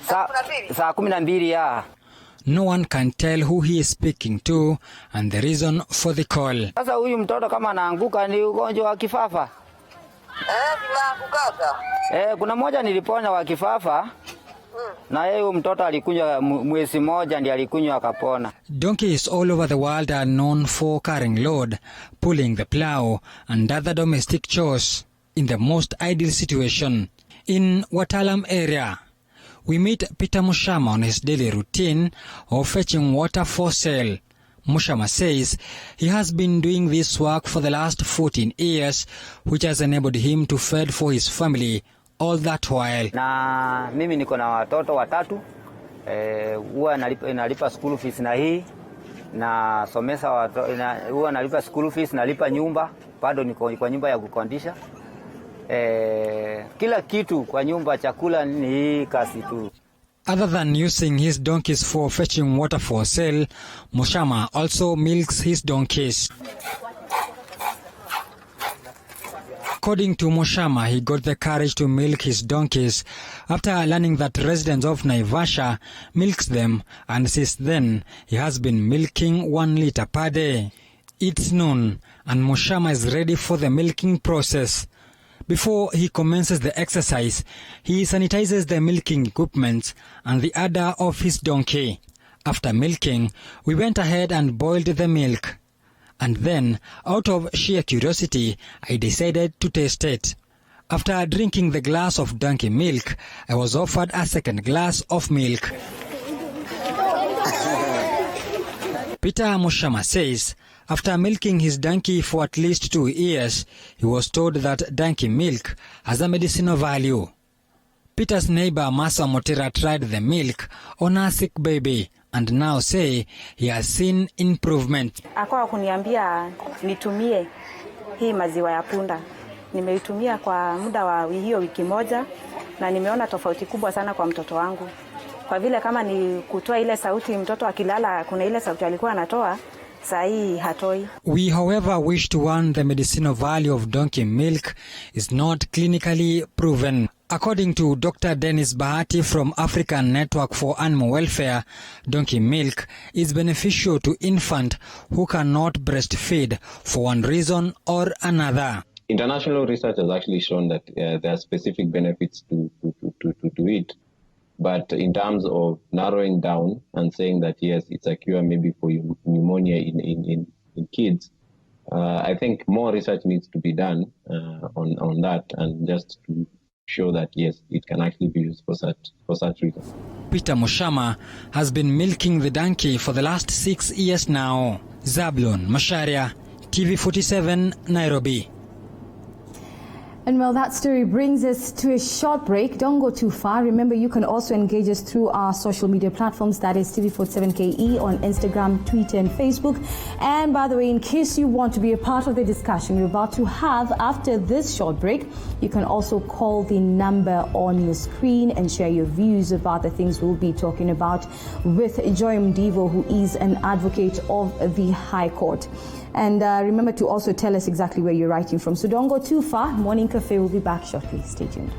Saa 12 ya. No one can tell who he is speaking to and the reason for the call. Sasa huyu mtoto kama anaanguka ni ugonjwa wa kifafa. Kuna moja niliponya wa kifafa. Na yeye mtoto alikunywa mwezi moja ndiye alikunywa akapona. Donkeys all over the world are known for carrying load, pulling the plow and other domestic chores in the most ideal situation. In Watalam area, we meet Peter Muchama on his daily routine of fetching water for sale. Muchama says he has been doing this work for the last 14 years, which has enabled him to fend for his family all that while. Na mimi niko na watoto watatu. Huwa nalipa school fees na hii. Na somesa huwa nalipa school fees, nalipa nyumba. Bado niko kwa nyumba ya kukondisha. Kila kitu kwa nyumba, chakula ni hii kasi tu. Other than using his donkeys for fetching water for sale, Muchama also milks his donkeys. According to Muchama, he got the courage to milk his donkeys after learning that residents of Naivasha milks them, and since then he has been milking 1 liter per day. It's noon and Muchama is ready for the milking process. Before he commences the exercise, he sanitizes the milking equipment and the udder of his donkey. After milking, we went ahead and boiled the milk. And then, out of sheer curiosity, I decided to taste it. After drinking the glass of donkey milk, I was offered a second glass of milk. Peter Muchama says, after milking his donkey for at least 2 years, he was told that donkey milk has a medicinal value. Peter's neighbor Masa Motera tried the milk on a sick baby and now say he has seen improvement. Akawa kuniambia nitumie hii maziwa ya punda. Nimeitumia kwa muda wa hiyo wiki moja na nimeona tofauti kubwa sana kwa mtoto wangu. Kwa vile kama ni kutoa ile sauti mtoto akilala kuna ile sauti alikuwa anatoa, sahi hatoi. We however wish to warn the medicinal value of donkey milk is not clinically proven. According to Dr. Dennis Bahati from African Network for Animal Welfare, donkey milk is beneficial to infants who cannot breastfeed for one reason or another. International research has actually shown that there are specific benefits to it. But in terms of narrowing down and saying that, yes, it's a cure maybe for pneumonia in kids, I think more research needs to be done on that and just to show that, yes, it can actually be used for such reasons. Peter Muchama has been milking the donkey for the last 6 years now. Zablon Masharia, TV47, Nairobi. And well, that story brings us to a short break. Don't go too far. Remember, you can also engage us through our social media platforms. That is TV47KE on Instagram, Twitter, and Facebook. And by the way, in case you want to be a part of the discussion we're about to have after this short break, you can also call the number on your screen and share your views about the things we'll be talking about with Joy Mdivo, who is an advocate of the High Court. And remember to also tell us exactly where you're writing from. So don't go too far. Morning Cafe will be back shortly. Stay tuned.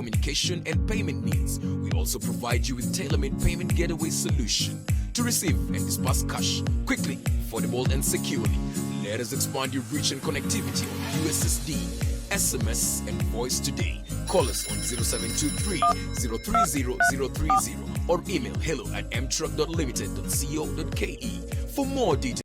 communication and payment needs. We also provide you with tailor-made payment gateway solution to receive and disperse cash quickly, affordable and securely. Let us expand your reach and connectivity on USSD, SMS and voice today. Call us on 0723 030 030 or email hello@mtruck.limited.co.ke for more details.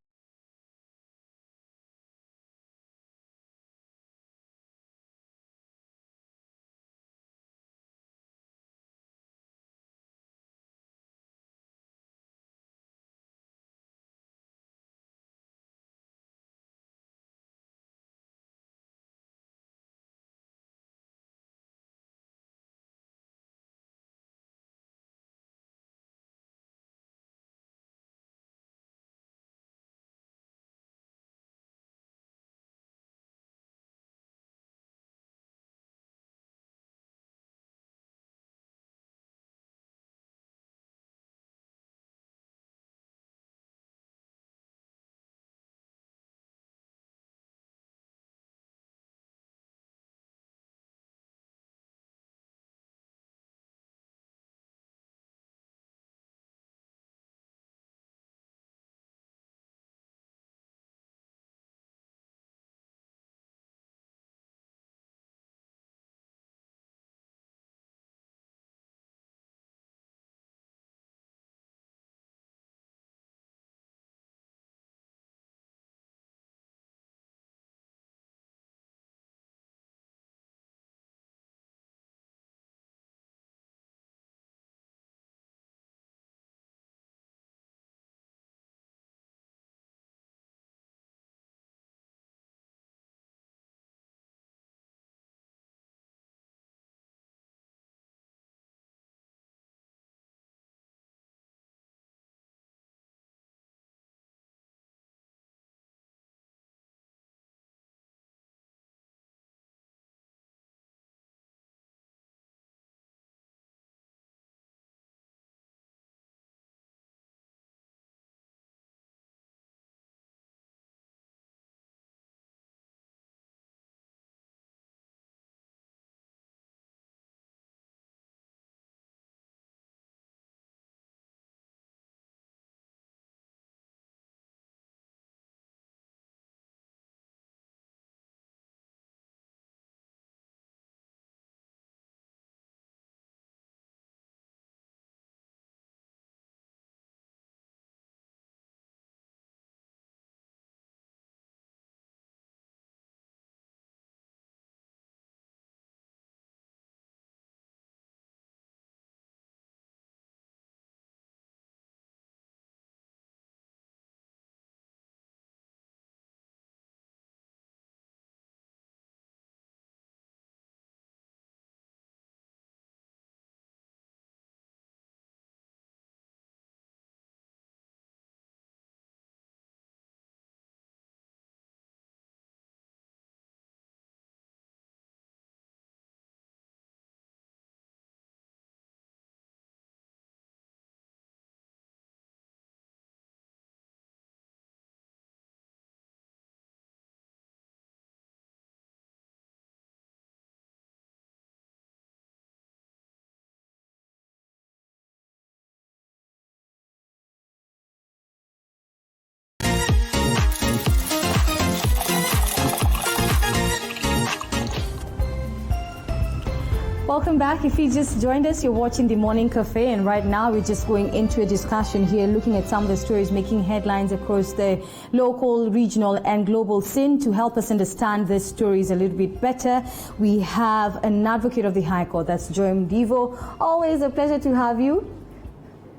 Welcome back. If you just joined us, you're watching the Morning Cafe, and right now we're just going into a discussion here, looking at some of the stories making headlines across the local, regional, and global scene. To help us understand these stories a little bit better, we have an advocate of the High Court, that's Joy Mdivo. Always a pleasure to have you.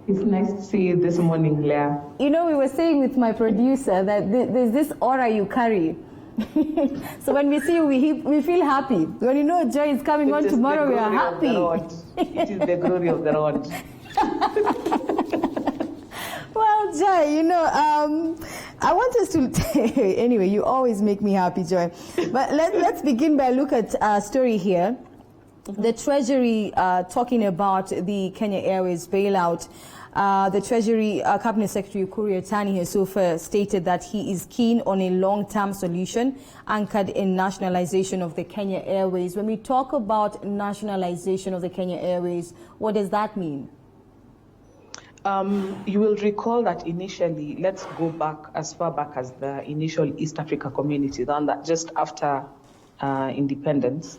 It's nice to see you this morning, Leah. You know, we were saying with my producer that there's this aura you carry. So when we see you, we feel happy. When you know Joy is coming on tomorrow, we are happy. It is the glory of the Lord. Well, Joy, you know, I want us to anyway, you always make me happy, Joy. But let's begin by look at a story here. The Treasury talking about the Kenya Airways bailout. The Treasury Cabinet Secretary Ukur Yatani has so far stated that he is keen on a long-term solution anchored in nationalization of the Kenya Airways. When we talk about nationalization of the Kenya Airways, what does that mean? You will recall that initially, let's go back as far back as the initial East Africa Community, then that just after independence,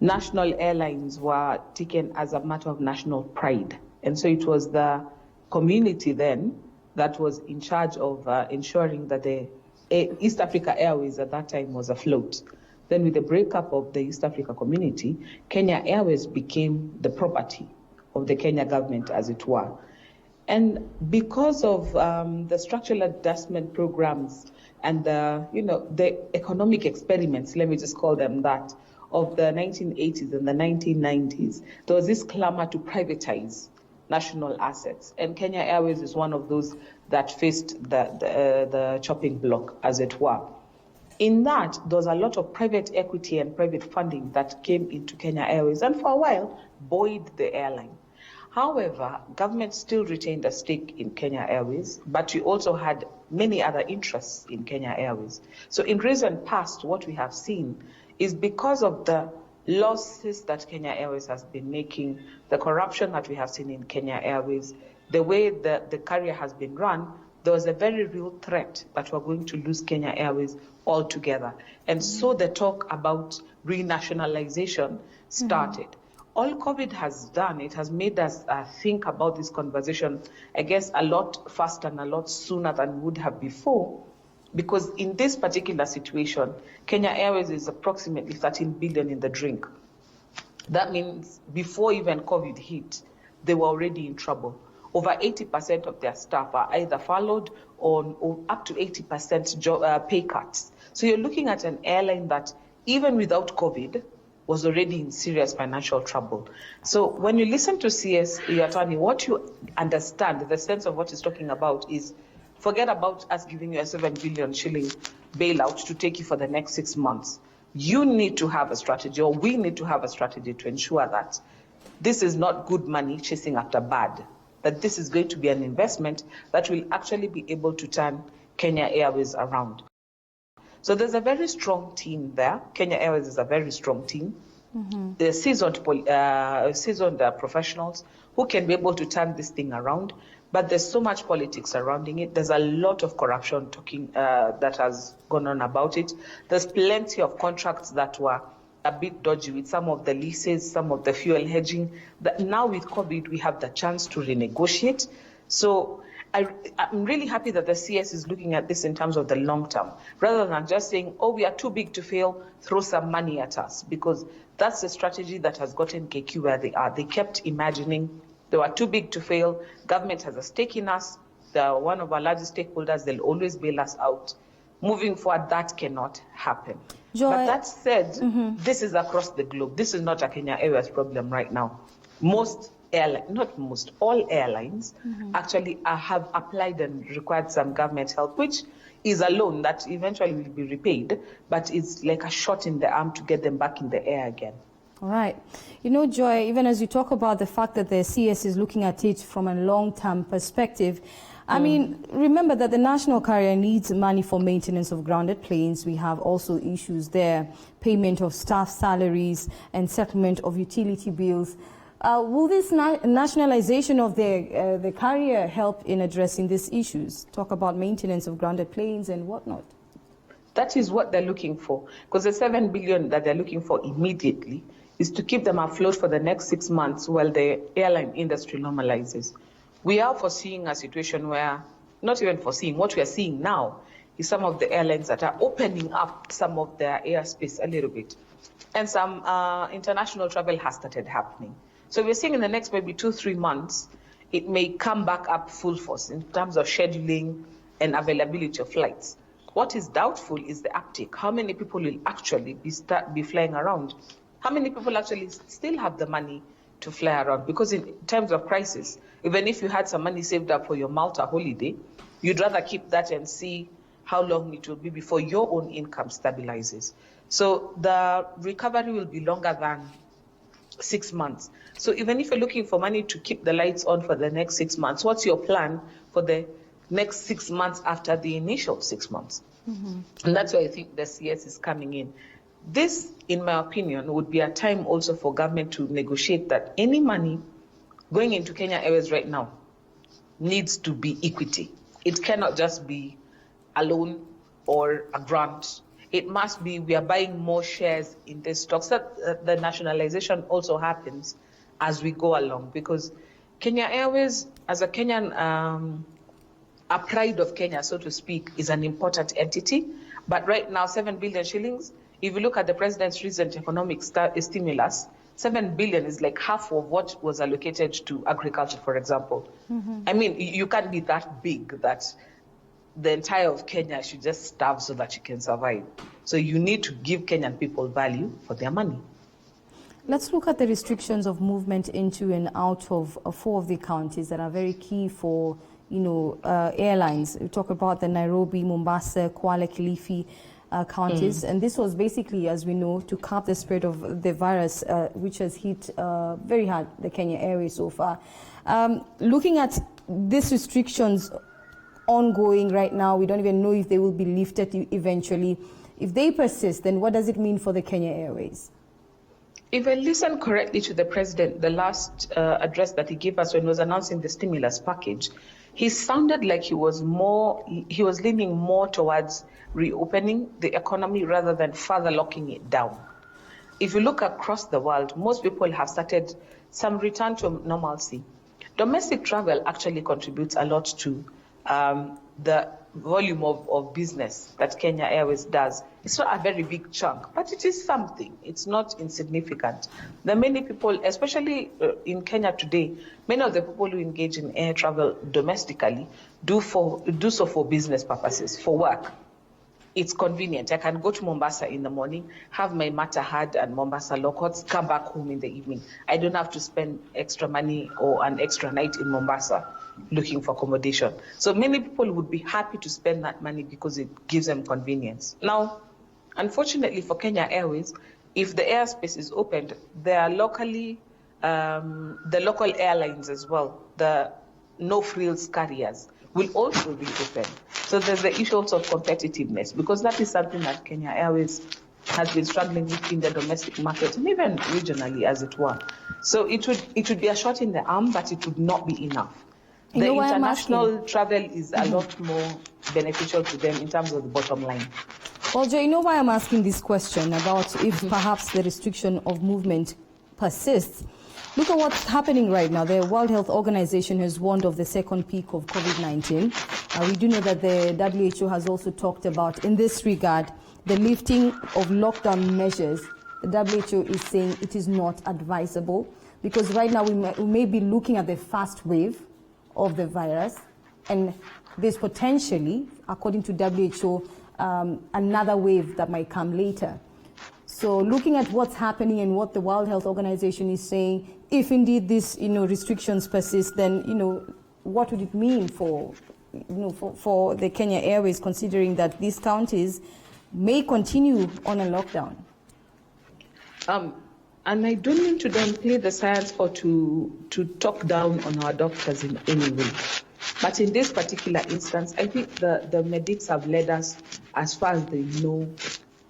national airlines were taken as a matter of national pride. And so it was the community then that was in charge of ensuring that the East Africa Airways at that time was afloat. Then with the breakup of the East Africa Community, Kenya Airways became the property of the Kenya government, as it were. And because of the structural adjustment programs and the economic experiments, let me just call them that, of the 1980s and the 1990s, there was this clamor to privatize national assets. And Kenya Airways is one of those that faced the chopping block, as it were. In that, there was a lot of private equity and private funding that came into Kenya Airways and for a while buoyed the airline. However, government still retained a stake in Kenya Airways, but we also had many other interests in Kenya Airways. So in recent past, what we have seen is because of the losses that Kenya Airways has been making, the corruption that we have seen in Kenya Airways, the way the carrier has been run, there was a very real threat that we're going to lose Kenya Airways altogether. And so the talk about renationalization started. All COVID has done, it has made us think about this conversation, I guess, a lot faster and a lot sooner than we would have before. Because in this particular situation, Kenya Airways is approximately 13 billion in the drink. That means before even COVID hit, they were already in trouble. Over 80% of their staff are either furloughed or up to 80% pay cuts. So you're looking at an airline that, even without COVID, was already in serious financial trouble. So when you listen to CS Yatani, what you understand, the sense of what he's talking about is, forget about us giving you a 7 billion shilling bailout to take you for the next 6 months. You need to have a strategy, or we need to have a strategy to ensure that this is not good money chasing after bad, that this is going to be an investment that will actually be able to turn Kenya Airways around. So there's a very strong team there. Kenya Airways is a very strong team. They're seasoned professionals who can be able to turn this thing around. But there's so much politics surrounding it. There's a lot of corruption that has gone on about it. There's plenty of contracts that were a bit dodgy with some of the leases, some of the fuel hedging. That now with COVID, we have the chance to renegotiate. So I'm really happy that the CS is looking at this in terms of the long term, rather than just saying, oh, we are too big to fail, throw some money at us, because that's the strategy that has gotten KQ where they are. They kept imagining they were too big to fail. Government has a stake in us. They're one of our largest stakeholders. They'll always bail us out. Moving forward, that cannot happen. Joy, but that said, this is across the globe. This is not a Kenya Airways problem right now. All airlines actually have applied and required some government help, which is a loan that eventually will be repaid, but it's like a shot in the arm to get them back in the air again. All right. You know, Joy, even as you talk about the fact that the CS is looking at it from a long-term perspective, I mean, remember that the national carrier needs money for maintenance of grounded planes. We have also issues there, payment of staff salaries and settlement of utility bills. Will this nationalization of the carrier help in addressing these issues? Talk about maintenance of grounded planes and whatnot. That is what they're looking for, because the 7 billion that they're looking for immediately is to keep them afloat for the next 6 months while the airline industry normalizes. We are foreseeing a situation where, not even foreseeing, what we are seeing now is some of the airlines that are opening up some of their airspace a little bit. And some international travel has started happening. So we're seeing in the next maybe 2-3 months, it may come back up full force in terms of scheduling and availability of flights. What is doubtful is the uptake. How many people will actually be flying around? How many people actually still have the money to fly around? Because in times of crisis, even if you had some money saved up for your Malta holiday, you'd rather keep that and see how long it will be before your own income stabilizes. So the recovery will be longer than 6 months. So even if you're looking for money to keep the lights on for the next 6 months, what's your plan for the next 6 months after the initial 6 months? And that's why I think the CS is coming in. This, in my opinion, would be a time also for government to negotiate that any money going into Kenya Airways right now needs to be equity. It cannot just be a loan or a grant. It must be we are buying more shares in this stock. So that the nationalization also happens as we go along, because Kenya Airways, as a Kenyan, a pride of Kenya, so to speak, is an important entity. But right now, 7 billion shillings, if you look at the president's recent economic stimulus, 7 billion is like half of what was allocated to agriculture, for example. I mean, you can't be that big that the entire of Kenya should just starve so that you can survive. So you need to give Kenyan people value for their money. Let's look at the restrictions of movement into and out of 4 of the counties that are very key for, airlines. We talk about the Nairobi, Mombasa, Kwale, Kilifi counties. And this was basically, as we know, to curb the spread of the virus, which has hit very hard the Kenya Airways so far. Looking at these restrictions ongoing right now, we don't even know if they will be lifted eventually. If they persist, then what does it mean for the Kenya Airways? If I listen correctly to the president, the last address that he gave us when he was announcing the stimulus package, he sounded like he was leaning more towards reopening the economy rather than further locking it down. If you look across the world, most people have started some return to normalcy. Domestic travel actually contributes a lot to the volume of business that Kenya Airways does. It's not a very big chunk, but it is something. It's not insignificant. There are many people, especially in Kenya today, many of the people who engage in air travel domestically do so for business purposes, for work. It's convenient. I can go to Mombasa in the morning, have my Matahad and Mombasa locals, come back home in the evening. I don't have to spend extra money or an extra night in Mombasa looking for accommodation. So many people would be happy to spend that money because it gives them convenience. Now, unfortunately for Kenya Airways, if the airspace is opened, there are locally, the local airlines as well, the no-frills carriers, will also be open. So there's the issue also of competitiveness, because that is something that Kenya Airways has been struggling with in the domestic market and even regionally, as it were. So it would be a shot in the arm, but it would not be enough. The international travel is a lot more beneficial to them in terms of the bottom line. Well, Joe, you know why I'm asking this question about if perhaps the restriction of movement persists. Look at what's happening right now. The World Health Organization has warned of the second peak of COVID-19. We do know that the WHO has also talked about, in this regard, the lifting of lockdown measures. The WHO is saying it is not advisable because right now we may be looking at the first wave of the virus, and there's potentially, according to WHO, another wave that might come later. So looking at what's happening and what the World Health Organization is saying, if indeed these restrictions persist, then what would it mean for the Kenya Airways, considering that these counties may continue on a lockdown? And I don't mean to downplay the science or to talk down on our doctors in any way. But in this particular instance, I think the medics have led us as far as they know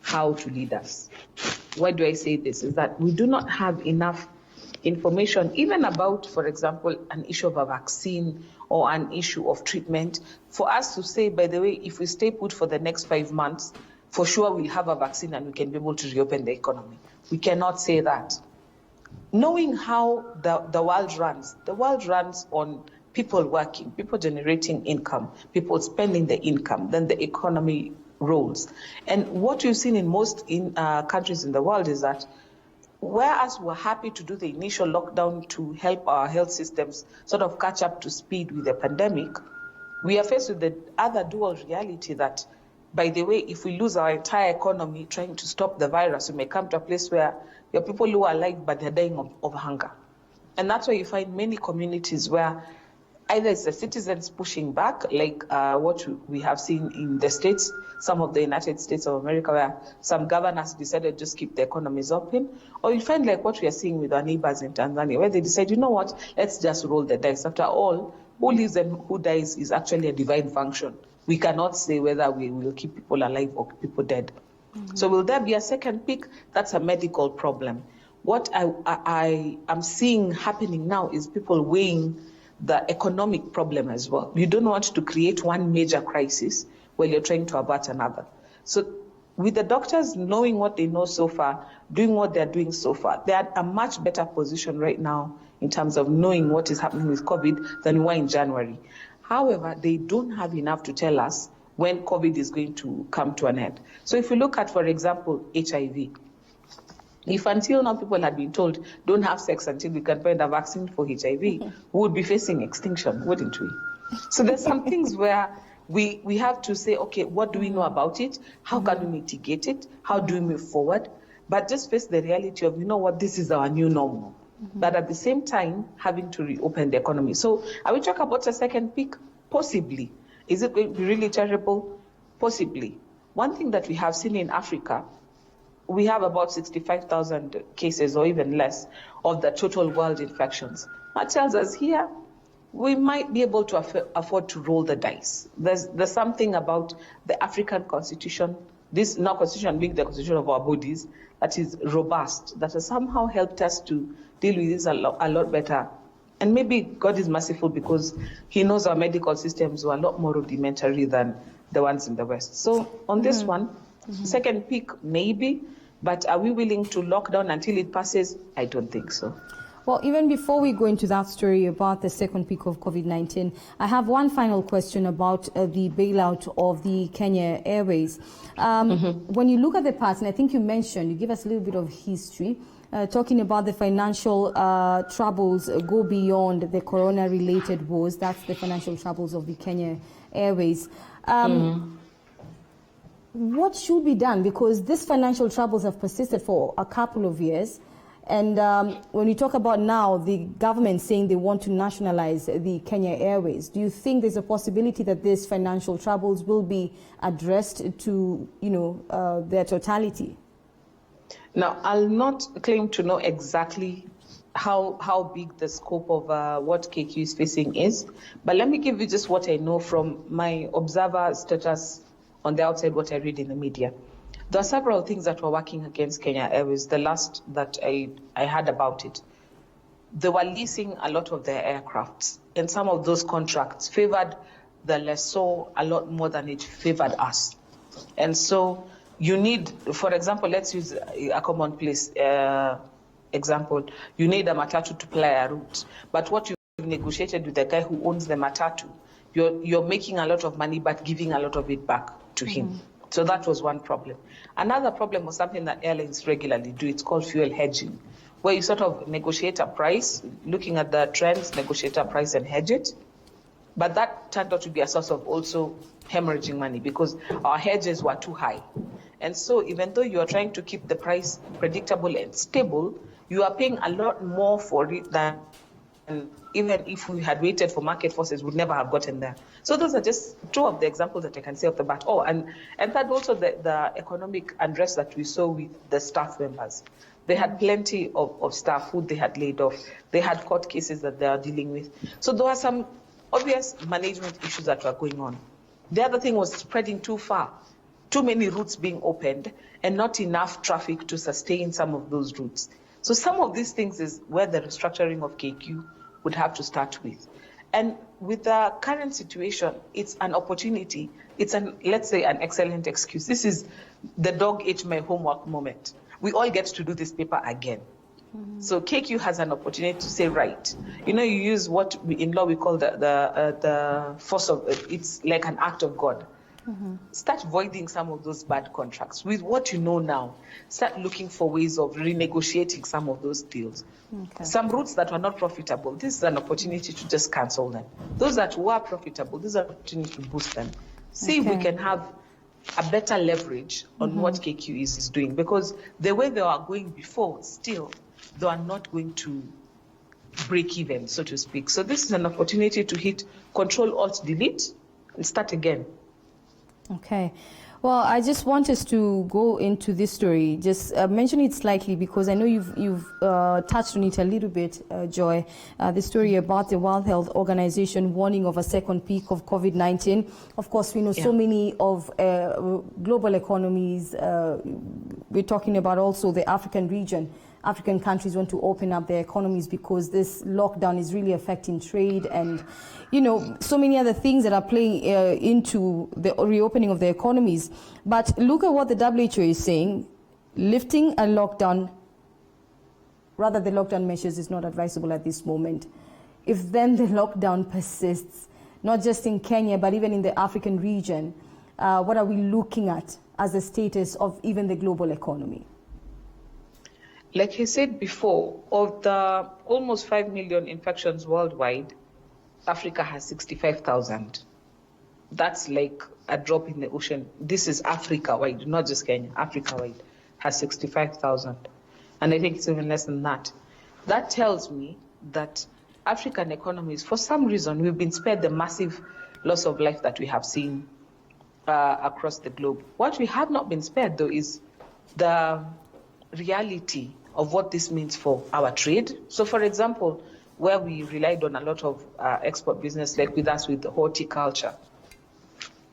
how to lead us. Why do I say this? Is that we do not have enough information, even about, for example, an issue of a vaccine or an issue of treatment, for us to say, by the way, if we stay put for the next 5 months, for sure we'll have a vaccine and we can be able to reopen the economy. We cannot say that. Knowing how the world runs on people working, people generating income, people spending the income, then the economy rolls. And what we've seen in most countries in the world is that whereas we're happy to do the initial lockdown to help our health systems sort of catch up to speed with the pandemic, we are faced with the other dual reality that, by the way, if we lose our entire economy trying to stop the virus, we may come to a place where there are people who are alive but they're dying of hunger. And that's why you find many communities where Either it's the citizens pushing back, like what we have seen in the States, some of the United States of America, where some governors decided to just keep the economies open, or you find like what we are seeing with our neighbors in Tanzania, where they decide, you know what, let's just roll the dice. After all, who lives and who dies is actually a divine function. We cannot say whether we will keep people alive or keep people dead. So will there be a second peak? That's a medical problem. What I am seeing happening now is people weighing the economic problem as well. You don't want to create one major crisis while you're trying to avert another. So with the doctors knowing what they know so far, doing what they're doing so far, they're at a much better position right now in terms of knowing what is happening with COVID than we were in January. However, they don't have enough to tell us when COVID is going to come to an end. So if you look at, for example, HIV, if until now people had been told, don't have sex until we can find a vaccine for HIV, we would be facing extinction, wouldn't we? So there's some things where we have to say, okay, what do we know about it? How can we mitigate it? How do we move forward? But just face the reality of, you know what, this is our new normal. But at the same time, having to reopen the economy. So are we talking about a second peak? Possibly. Is it going to be really terrible? Possibly. One thing that we have seen in Africa, we have about 65,000 cases or even less of the total world infections. That tells us here we might be able to afford to roll the dice. There's something about the African constitution, this now constitution being the constitution of our bodies, that is robust, that has somehow helped us to deal with this a lot better. And maybe God is merciful because he knows our medical systems were a lot more rudimentary than the ones in the West. So on this one, second peak, maybe, but are we willing to lock down until it passes? I don't think so. Well, even before we go into that story about the second peak of COVID-19, I have one final question about the bailout of the Kenya Airways. When you look at the past, and I think you give us a little bit of history, talking about the financial troubles go beyond the corona-related woes. That's the financial troubles of the Kenya Airways. What should be done? Because these financial troubles have persisted for a couple of years. And when you talk about now the government saying they want to nationalize the Kenya Airways, do you think there's a possibility that these financial troubles will be addressed to, their totality? Now, I'll not claim to know exactly how big the scope of what KQ is facing is, but let me give you just what I know from my observer status on the outside, what I read in the media. There are several things that were working against Kenya Airways. The last that I heard about it, they were leasing a lot of their aircrafts, and some of those contracts favored the lessor a lot more than it favored us. And so you need, for example, let's use a commonplace example. You need a matatu to play a route, but what you've negotiated with the guy who owns the matatu, you're making a lot of money but giving a lot of it back to him. So that was one problem. Another problem was something that airlines regularly do. It's called fuel hedging, where you sort of negotiate a price, looking at the trends, negotiate a price and hedge it. But that turned out to be a source of also hemorrhaging money because our hedges were too high. And so even though you are trying to keep the price predictable and stable, you are paying a lot more for it than even if we had waited for market forces, we'd never have gotten there. So those are just two of the examples that I can say off the bat. Oh, and that also the economic unrest that we saw with the staff members. They had plenty of staff who they had laid off. They had court cases that they are dealing with. So there were some obvious management issues that were going on. The other thing was spreading too far. Too many routes being opened and not enough traffic to sustain some of those routes. So some of these things is where the restructuring of KQ would have to start with. And with the current situation, it's an opportunity. It's let's say an excellent excuse. This is the dog ate my homework moment. We all get to do this paper again. So KQ has an opportunity to say, right, you use what in law we call the force of, it's like an act of God. Start voiding some of those bad contracts. With what you know now, start looking for ways of renegotiating some of those deals. Some routes that were not profitable, this is an opportunity to just cancel them. Those that were profitable, this is an opportunity to boost them. See if we can have a better leverage on what KQ is doing, because the way they are going before, still, they are not going to break even, so to speak. So this is an opportunity to hit Control-Alt-Delete and start again. Okay. Well, I just want us to go into this story. Just mention it slightly because I know you've touched on it a little bit, Joy. The story about the World Health Organization warning of a second peak of COVID-19. Of course, we know so many of global economies. We're talking about also the African region. African countries want to open up their economies because this lockdown is really affecting trade and, you know, so many other things that are playing into the reopening of the economies. But look at what the WHO is saying. Lifting a lockdown, rather the lockdown measures is not advisable at this moment. If then the lockdown persists, not just in Kenya, but even in the African region, what are we looking at as the status of even the global economy? Like I said before, of the almost 5 million infections worldwide, Africa has 65,000. That's like a drop in the ocean. This is Africa-wide, not just Kenya. Africa-wide has 65,000. And I think it's even less than that. That tells me that African economies, for some reason, we've been spared the massive loss of life that we have seen across the globe. What we have not been spared, though, is the reality of what this means for our trade. So, for example, where we relied on a lot of export business, like with us with horticulture,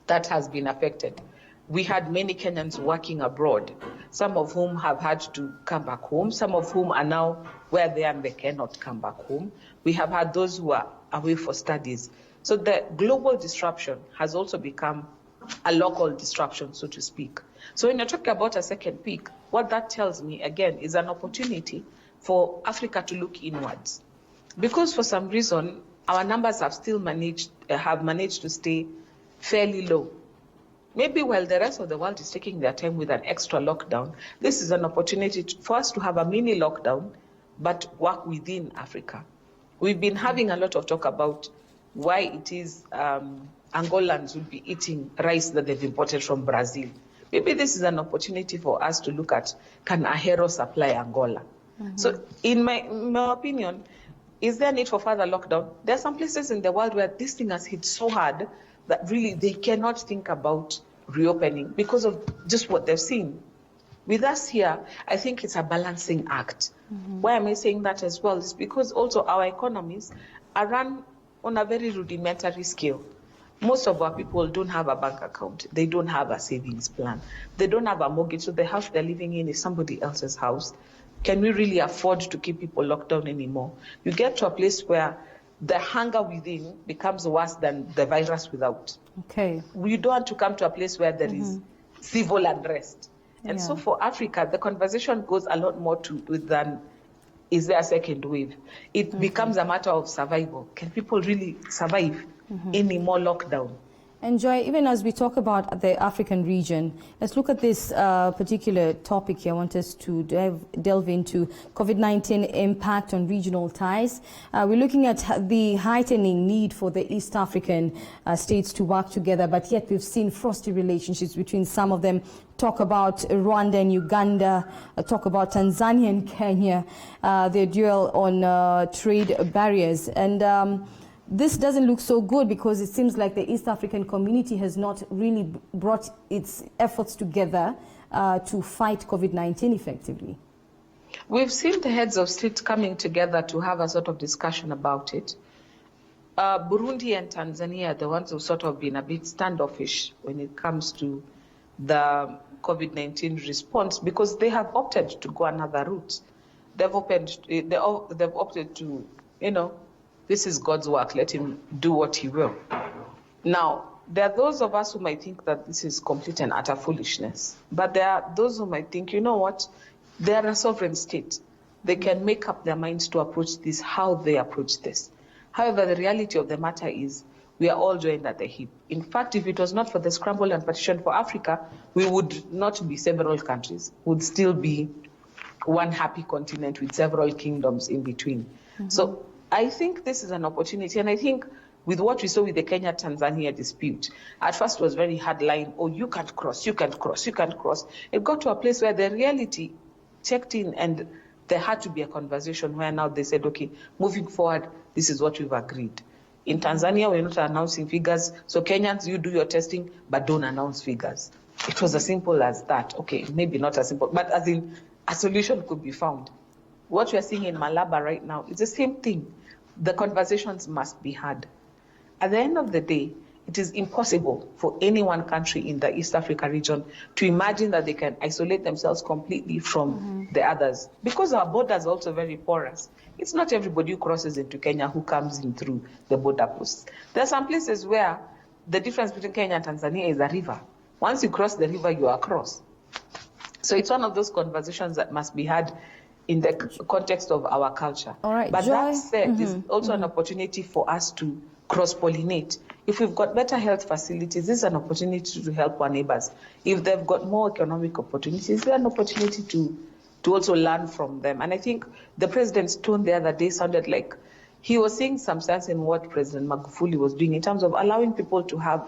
that has been affected. We had many Kenyans working abroad, some of whom have had to come back home, some of whom are now where they are and they cannot come back home. We have had those who are away for studies. So the global disruption has also become a local disruption, so to speak. So when you're talking about a second peak, what that tells me, again, is an opportunity for Africa to look inwards. Because for some reason, our numbers have still managed to stay fairly low. Maybe while the rest of the world is taking their time with an extra lockdown, this is an opportunity for us to have a mini lockdown, but work within Africa. We've been having a lot of talk about why it is Angolans will be eating rice that they've imported from Brazil. Maybe this is an opportunity for us to look at, can Ahero supply Angola? So in my opinion, is there a need for further lockdown? There are some places in the world where this thing has hit so hard that really they cannot think about reopening because of just what they've seen. With us here, I think it's a balancing act. Why am I saying that as well? Is because also our economies are run on a very rudimentary scale. Most of our people don't have a bank account. They don't have a savings plan. They don't have a mortgage. So the house they're living in is somebody else's house. Can we really afford to keep people locked down anymore? You get to a place where the hunger within becomes worse than the virus without. Okay. We don't want to come to a place where there is civil unrest. And so for Africa, the conversation goes a lot more than is there a second wave? It becomes a matter of survival. Can people really survive any more lockdown? And Joy, even as we talk about the African region, let's look at this particular topic here. I want us to delve into COVID-19 impact on regional ties. We're looking at the heightening need for the East African states to work together, but yet we've seen frosty relationships between some of them. Talk about Rwanda and Uganda, talk about Tanzania and Kenya, their duel on trade barriers. And this doesn't look so good because it seems like the East African community has not really brought its efforts together to fight COVID-19 effectively. We've seen the heads of state coming together to have a sort of discussion about it. Burundi and Tanzania are the ones who've sort of been a bit standoffish when it comes to the COVID-19 response because they have opted to go another route. They've opted to, this is God's work, let him do what he will. Now, there are those of us who might think that this is complete and utter foolishness. But there are those who might think, you know what, they are a sovereign state. They can make up their minds to approach this, how they approach this. However, the reality of the matter is we are all joined at the hip. In fact, if it was not for the scramble and partition for Africa, we would not be several countries. We would still be one happy continent with several kingdoms in between. So I think this is an opportunity, and I think with what we saw with the Kenya-Tanzania dispute, at first it was very hard line, oh, you can't cross, you can't cross, you can't cross. It got to a place where the reality checked in and there had to be a conversation where now they said, okay, moving forward, this is what we've agreed. In Tanzania, we're not announcing figures. So Kenyans, you do your testing, but don't announce figures. It was as simple as that. Okay, maybe not as simple, but as in a solution could be found. What we're seeing in Malaba right now is the same thing. The conversations must be had. At the end of the day, it is impossible for any one country in the East Africa region to imagine that they can isolate themselves completely from the others, because our borders are also very porous. It's not everybody who crosses into Kenya who comes in through the border posts. There are some places where the difference between Kenya and Tanzania is a river. Once you cross the river, you are across. So it's one of those conversations that must be had in the context of our culture. All right, but Joy, that said, it's also an opportunity for us to cross-pollinate. If we've got better health facilities, this is an opportunity to help our neighbors. If they've got more economic opportunities, there's an opportunity to also learn from them. And I think the president's tone the other day sounded like he was seeing some sense in what President Magufuli was doing in terms of allowing people to have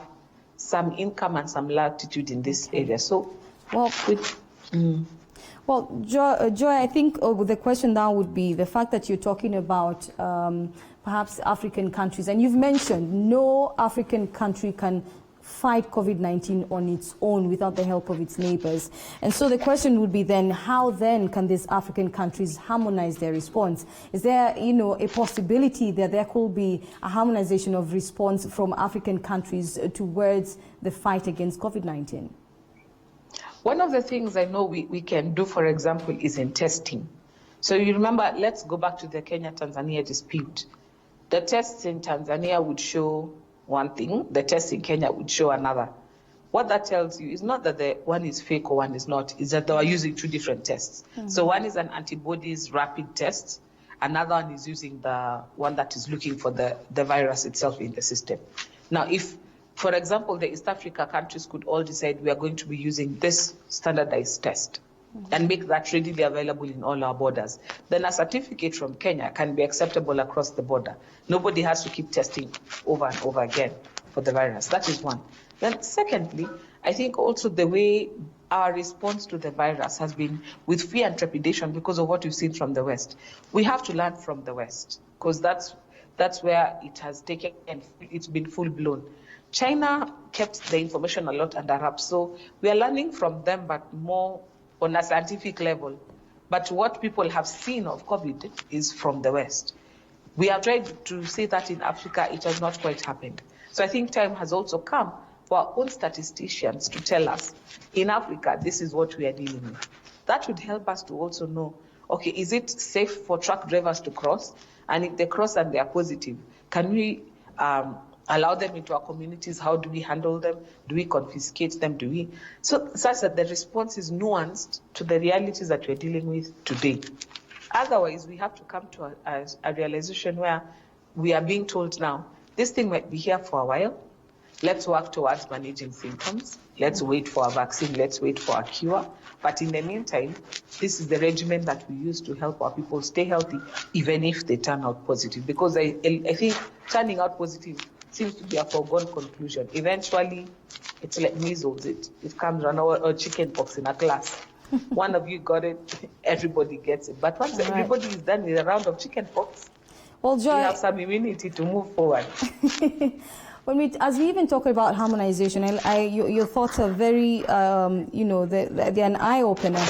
some income and some latitude in this area. So, well, Joy, I think the question now would be the fact that you're talking about perhaps African countries, and you've mentioned no African country can fight COVID-19 on its own without the help of its neighbors. And so the question would be then, how then can these African countries harmonize their response? Is there, a possibility that there could be a harmonization of response from African countries towards the fight against COVID-19? One of the things I know we can do, for example, is in testing. So you remember, let's go back to the Kenya-Tanzania dispute. The tests in Tanzania would show one thing, the tests in Kenya would show another. What that tells you is not that the one is fake or one is not, it's that they are using two different tests. So one is an antibodies rapid test, another one is using the one that is looking for the virus itself in the system. Now, if, for example, the East Africa countries could all decide we are going to be using this standardized test and make that readily available in all our borders, then a certificate from Kenya can be acceptable across the border. Nobody has to keep testing over and over again for the virus. That is one. Then secondly, I think also the way our response to the virus has been with fear and trepidation because of what we've seen from the West. We have to learn from the West, because that's where it has taken and it's been full blown. China kept the information a lot under wraps, so we are learning from them, but more on a scientific level. But what people have seen of COVID is from the West. We have tried to say that in Africa, it has not quite happened. So I think time has also come for our own statisticians to tell us, in Africa, this is what we are dealing with. That would help us to also know, okay, is it safe for truck drivers to cross? And if they cross and they are positive, can we allow them into our communities? How do we handle them? Do we confiscate them? So such that the response is nuanced to the realities that we're dealing with today. Otherwise, we have to come to a realization where we are being told now, this thing might be here for a while. Let's work towards managing symptoms. Let's wait for a vaccine. Let's wait for a cure. But in the meantime, this is the regimen that we use to help our people stay healthy, even if they turn out positive. Because I think turning out positive seems to be a foregone conclusion. Eventually, it's like measles. It comes around, or chicken pox in a class. One of you got it, everybody gets it. But once everybody is done with a round of chicken pox, well, Joy, we have some immunity to move forward. As we even talk about harmonization, your thoughts are very, they're an eye-opener.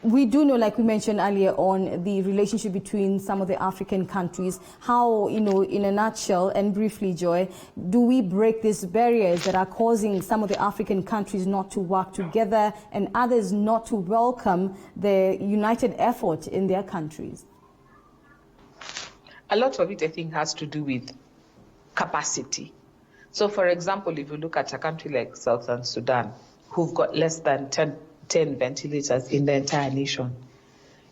We do know, like we mentioned earlier on, the relationship between some of the African countries. How, in a nutshell and briefly, Joy, do we break these barriers that are causing some of the African countries not to work together and others not to welcome the united effort in their countries? A lot of it, I think, has to do with capacity. So, for example, if you look at a country like Southern Sudan, who've got less than 10 ventilators in the entire nation,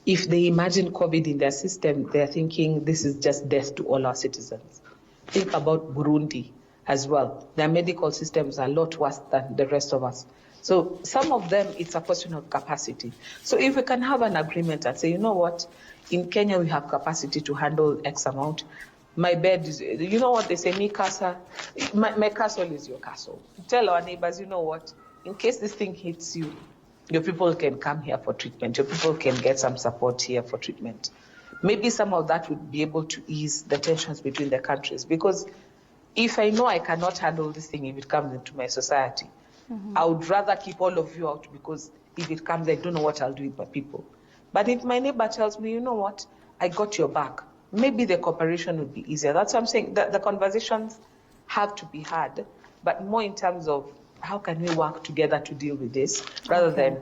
if they imagine COVID in their system, they're thinking this is just death to all our citizens. Think about Burundi as well. Their medical systems are a lot worse than the rest of us. So some of them, it's a question of capacity. So if we can have an agreement and say, you know what, in Kenya we have capacity to handle X amount. My bed is, you know what they say, my castle is your castle. Tell our neighbors, you know what, in case this thing hits you, Your people can come here for treatment. Your people can get some support here for treatment. Maybe some of that would be able to ease the tensions between the countries. Because if I know I cannot handle this thing if it comes into my society, I would rather keep all of you out, because if it comes, I don't know what I'll do with my people. But if my neighbor tells me, you know what, I got your back, maybe the cooperation would be easier. That's what I'm saying. The conversations have to be had, but more in terms of how can we work together to deal with this, rather than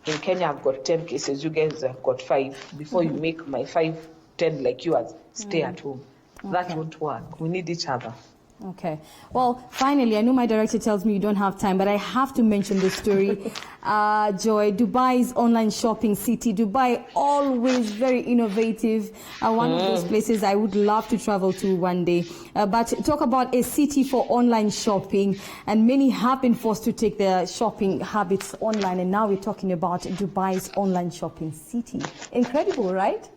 in Kenya I've got 10 cases, you guys have got 5. Before you make my 5, 10 like yours, stay at home. That won't work. We need each other. Okay. Well, finally, I know my director tells me you don't have time, but I have to mention this story. Joy, Dubai's online shopping city. Dubai, always very innovative. One of those places I would love to travel to one day. But talk about a city for online shopping, and many have been forced to take their shopping habits online, and now we're talking about Dubai's online shopping city. Incredible, right?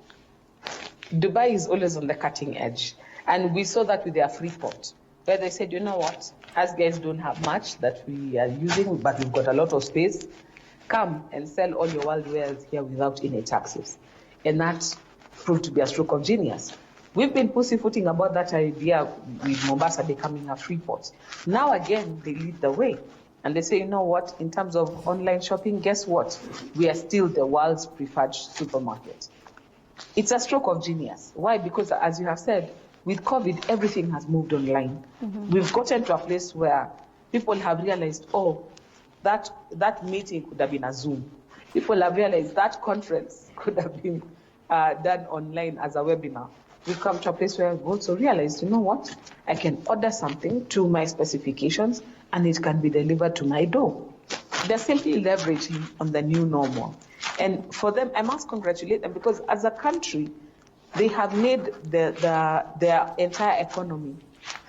Dubai is always on the cutting edge, and we saw that with their Freeport, where they said, you know what, us guys don't have much that we are using, but we've got a lot of space. Come and sell all your world wares here without any taxes. And that proved to be a stroke of genius. We've been pussyfooting about that idea with Mombasa becoming a free port. Now again, they lead the way. And they say, you know what, in terms of online shopping, guess what? We are still the world's preferred supermarket. It's a stroke of genius. Why? Because as you have said, with COVID, everything has moved online. We've gotten to a place where people have realized, oh, that meeting could have been a Zoom. People have realized that conference could have been done online as a webinar. We've come to a place where we've also realized, you know what, I can order something to my specifications and it can be delivered to my door. They're simply leveraging on the new normal. And for them, I must congratulate them, because as a country, they have made their entire economy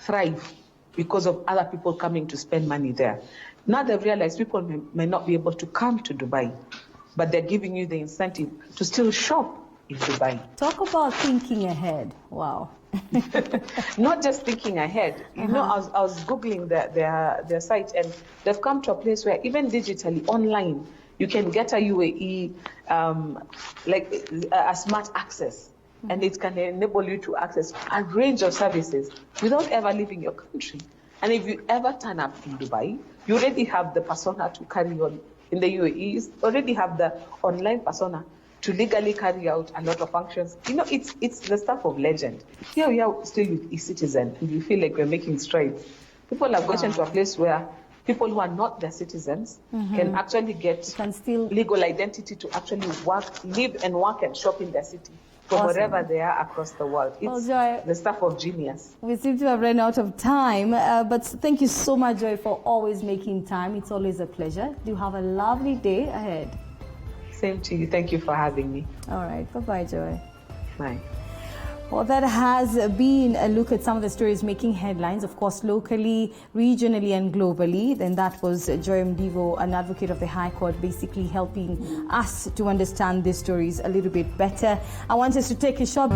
thrive because of other people coming to spend money there. Now they've realized people may not be able to come to Dubai, but they're giving you the incentive to still shop in Dubai. Talk about thinking ahead. Wow. Not just thinking ahead. You know, I was Googling their site, and they've come to a place where even digitally, online, you can get a UAE, like a smart access. And it can enable you to access a range of services without ever leaving your country. And if you ever turn up in Dubai, you already have the persona to carry on. In the UAE, you already have the online persona to legally carry out a lot of functions. You know, it's the stuff of legend. Here we are still with e-citizen, and we feel like we're making strides. People have gotten to a place where people who are not their citizens can actually get legal identity to actually work, live and work and shop in their city. From wherever they are across the world. It's the stuff of genius. We seem to have run out of time, but thank you so much, Joy, for always making time. It's always a pleasure. Do have a lovely day ahead. Same to you. Thank you for having me. All right. Bye-bye, Joy. Bye. Well, that has been a look at some of the stories making headlines, of course, locally, regionally, and globally. Then that was Joy Mdivo, an advocate of the High Court, basically helping us to understand these stories a little bit better. I want us to take a short...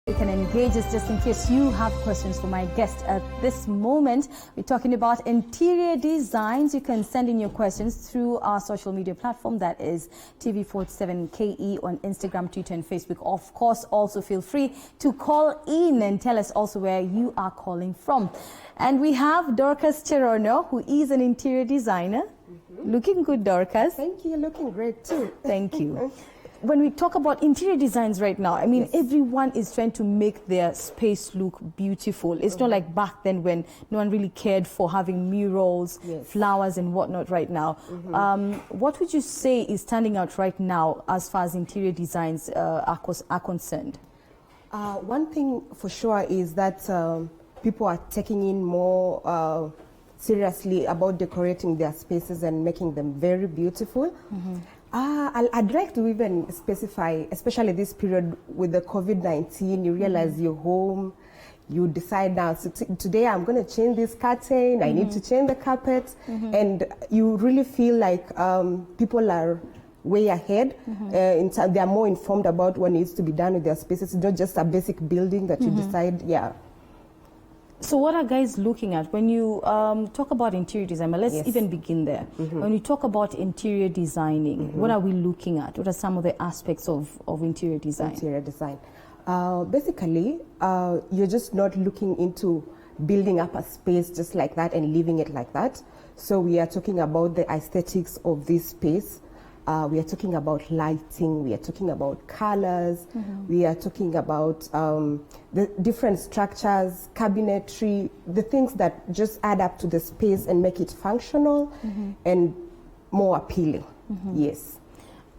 You can engage us just in case you have questions for my guest at this moment. We're talking about interior designs. You can send in your questions through our social media platform, that is TV47KE on Instagram, Twitter, and Facebook. Of course, also feel free to call in and tell us also where you are calling from. And we have Dorcas Cherono, who is an interior designer. Looking good, Dorcas. Thank you. You're looking great too. Thank you. When we talk about interior designs right now, I mean, everyone is trying to make their space look beautiful. It's not like back then when no one really cared for having murals, flowers and whatnot right now. What would you say is standing out right now as far as interior designs are concerned? One thing for sure is that people are taking in more seriously about decorating their spaces and making them very beautiful. I'd like to even specify, especially this period with the COVID-19, you realize you're home, you decide now, so today I'm going to change this curtain, I need to change the carpet, and you really feel like people are way ahead. They are more informed about what needs to be done with their spaces. It's not just a basic building that you decide, So what are guys looking at when you talk about interior design? But let's even begin there. When we talk about interior designing, what are we looking at? What are some of the aspects of interior design? Interior design. Basically, you're just not looking into building up a space just like that and leaving it like that. So we are talking about the aesthetics of this space. We are talking about lighting, we are talking about colors, we are talking about the different structures, cabinetry, the things that just add up to the space and make it functional and more appealing. Yes.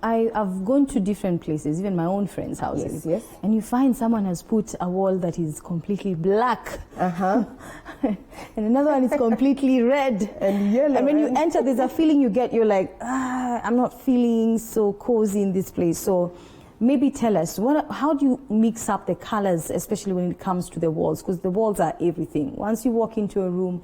I've gone to different places, even my own friends' houses, and you find someone has put a wall that is completely black, and another one is completely red and yellow. And when you enter, there's a feeling you get. You're like, I'm not feeling so cozy in this place. So maybe tell us, how do you mix up the colors, especially when it comes to the walls? Because the walls are everything. Once you walk into a room,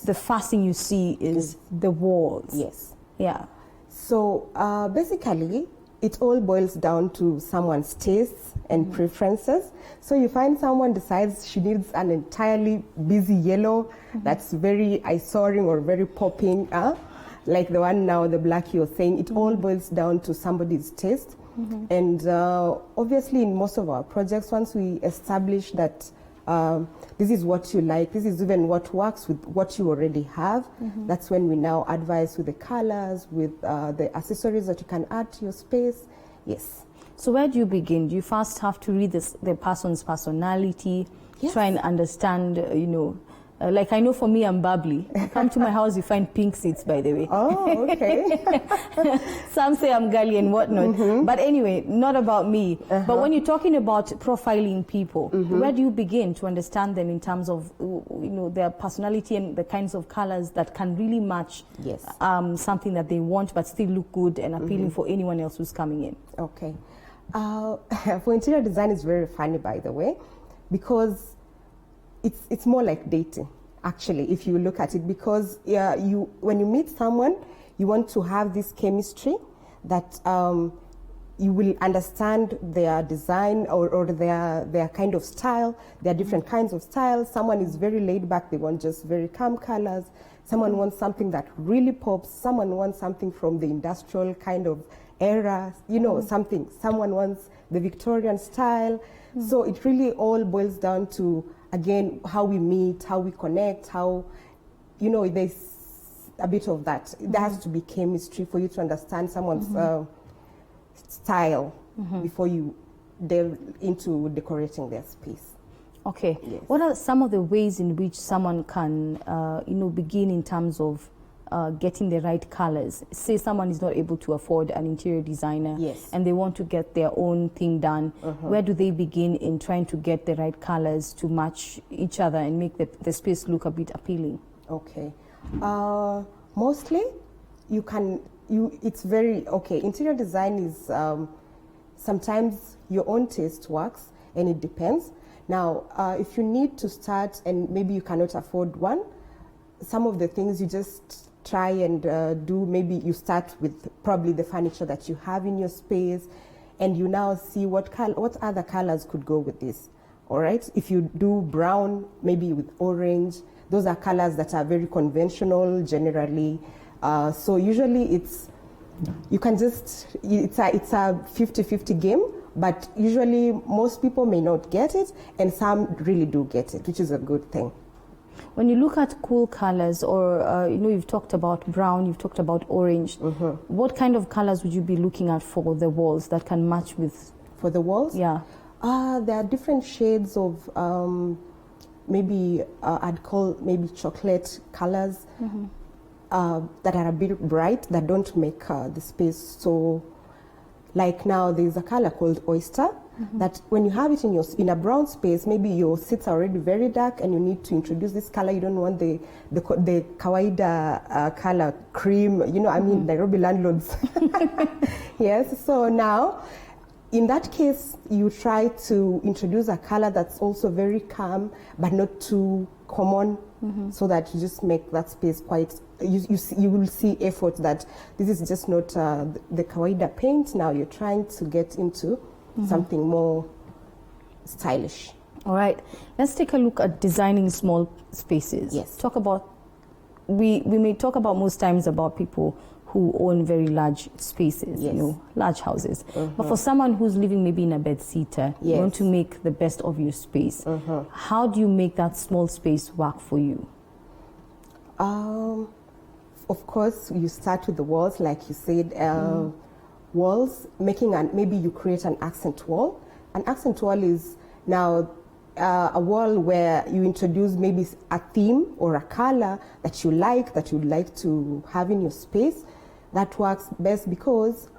the first thing you see is the walls. Yes. Yeah. So basically, it all boils down to someone's tastes and preferences. So you find someone decides she needs an entirely busy yellow that's very eyesore or very popping, like the one now, the black you're saying. It all boils down to somebody's taste. And obviously, in most of our projects, once we establish that this is what you like, this is even what works with what you already have, that's when we now advise with the colors, with the accessories that you can add to your space. Yes. So where do you begin? Do you first have to read the person's personality, try and understand, like I know for me, I'm bubbly. You come to my house, you find pink seats, by the way. Oh, okay. Some say I'm girly and whatnot. But anyway, not about me. But when you're talking about profiling people, where do you begin to understand them in terms of, their personality and the kinds of colors that can really match something that they want but still look good and appealing for anyone else who's coming in? Okay. For interior design, it's very funny, by the way, because it's more like dating, actually, if you look at it, because when you meet someone, you want to have this chemistry that you will understand their design or their kind of style. There are different kinds of styles. Someone is very laid back, they want just very calm colors. Someone wants something that really pops. Someone wants something from the industrial kind of era, something. Someone wants the Victorian style. So it really all boils down to, again, how we meet, how we connect, how, there's a bit of that. There has to be chemistry for you to understand someone's style before you delve into decorating their space. Okay. Yes. What are some of the ways in which someone can, begin in terms of getting the right colors? Say someone is not able to afford an interior designer and they want to get their own thing done. Where do they begin in trying to get the right colors to match each other and make the space look a bit appealing? Okay. Mostly, it's very, interior design is sometimes your own taste works and it depends. Now, if you need to start and maybe you cannot afford one, some of the things you just try and do, maybe you start with probably the furniture that you have in your space and you now see what other colors could go with this. all right? If you do brown, maybe with orange, those are colors that are very conventional generally. So usually you can just, it's a 50-50 game, but usually most people may not get it, and some really do get it, which is a good thing. When you look at cool colors, or you've talked about brown, you've talked about orange, what kind of colors would you be looking at for the walls that can match with? For the walls? Yeah. There are different shades of maybe I'd call maybe chocolate colors that are a bit bright, that don't make the space so. Like now, there's a color called oyster that when you have it in a brown space, maybe your seats are already very dark and you need to introduce this color. You don't want the kawaida color cream. Nairobi landlords. Yes. So now, in that case, you try to introduce a color that's also very calm but not too common, so that you just make that space quite. You will see effort that this is just not the kawaida paint. Now you're trying to get into something more stylish. All right, let's take a look at designing small spaces. Yes. Talk about, we may talk about most times about people who own very large spaces, Yes. Large houses. But for someone who's living maybe in a bed-sitter, you want to make the best of your space. How do you make that small space work for you? Of course, you start with the walls, like you said. Walls, maybe you create an accent wall. An accent wall is now a wall where you introduce maybe a theme or a color that you like, that you'd like to have in your space. That works best because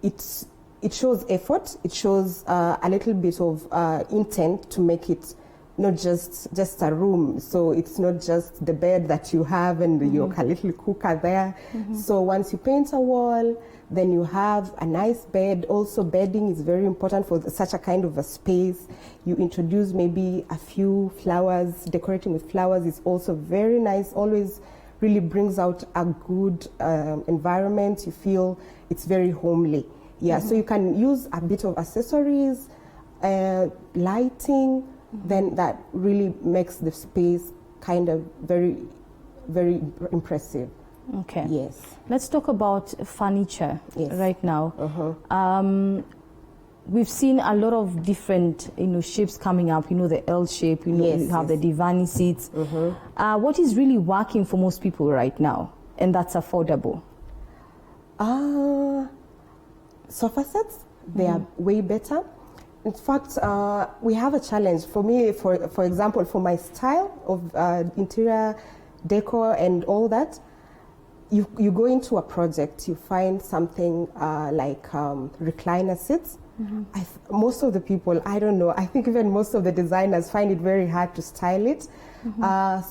it shows effort. It shows a little bit of intent to make it not just a room. So it's not just the bed that you have and your little cooker there. So once you paint a wall, then you have a nice bed. Also, bedding is very important for such a kind of a space. You introduce maybe a few flowers. Decorating with flowers is also very nice. Always really brings out a good environment. You feel it's very homely. Yeah, so you can use a bit of accessories, lighting, then that really makes the space kind of very, very impressive. Okay. Yes. Let's talk about furniture right now. We've seen a lot of different, shapes coming up. The L shape. You have the divan seats. What is really working for most people right now, and that's affordable? Sofa sets. They are way better. In fact, we have a challenge. For me, for example, for my style of interior decor and all that, you go into a project, you find something like recliner seats. Most of the people, I don't know, I think even most of the designers find it very hard to style it.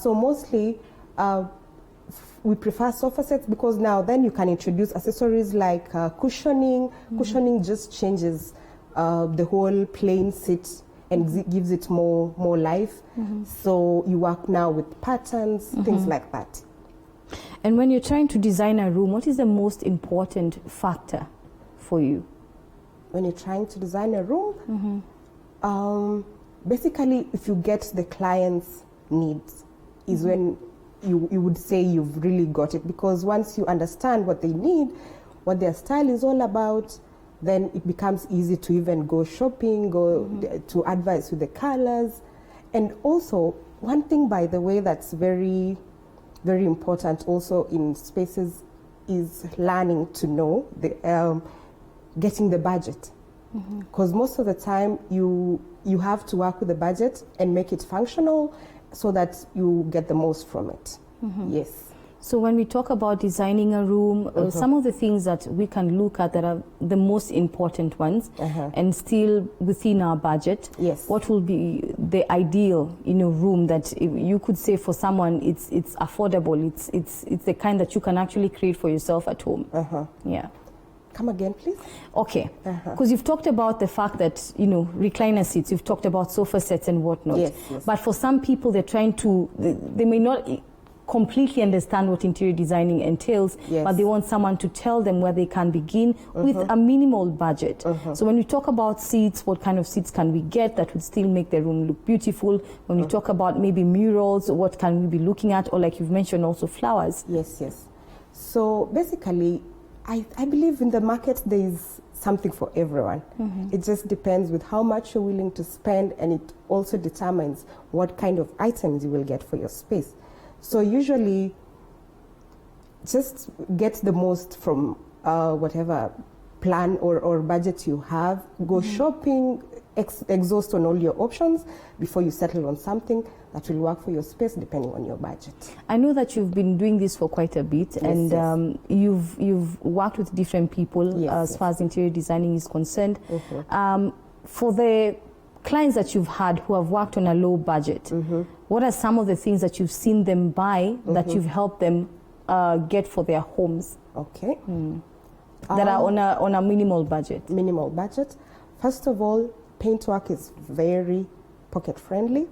So mostly, we prefer sofa sets because now then you can introduce accessories like cushioning. Cushioning just changes the whole plain seat and gives it more life. So you work now with patterns, things like that. And when you're trying to design a room, what is the most important factor for you? When you're trying to design a room, basically if you get the client's needs is when you would say you've really got it, because once you understand what they need, what their style is all about, then it becomes easy to even go shopping, to advise with the colors. And also, one thing, by the way, that's very, very important also in spaces is learning to know, getting the budget. Because most of the time, you have to work with the budget and make it functional so that you get the most from it. Yes. So when we talk about designing a room, some of the things that we can look at that are the most important ones and still within our budget, what will be the ideal room that you could say for someone it's affordable, it's the kind that you can actually create for yourself at home. Yeah. Come again, please. Okay, because you've talked about the fact that, recliner seats, you've talked about sofa sets and whatnot. Yes. But for some people, they're trying to, they may not completely understand what interior designing entails, but they want someone to tell them where they can begin with a minimal budget. So when we talk about seats, what kind of seats can we get that would still make the room look beautiful? When we talk about maybe murals, what can we be looking at? Or like you've mentioned, also flowers. Yes. So basically, I believe in the market there is something for everyone. It just depends with how much you're willing to spend, and it also determines what kind of items you will get for your space. So usually, just get the most from whatever plan or budget you have. Go shopping, exhaust on all your options before you settle on something that will work for your space depending on your budget. I know that you've been doing this for quite a bit, and you've worked with different people as far as interior designing is concerned. For the clients that you've had who have worked on a low budget, what are some of the things that you've seen them buy that you've helped them get for their homes? Okay. That are on a minimal budget. Minimal budget. First of all, paintwork is very pocket friendly.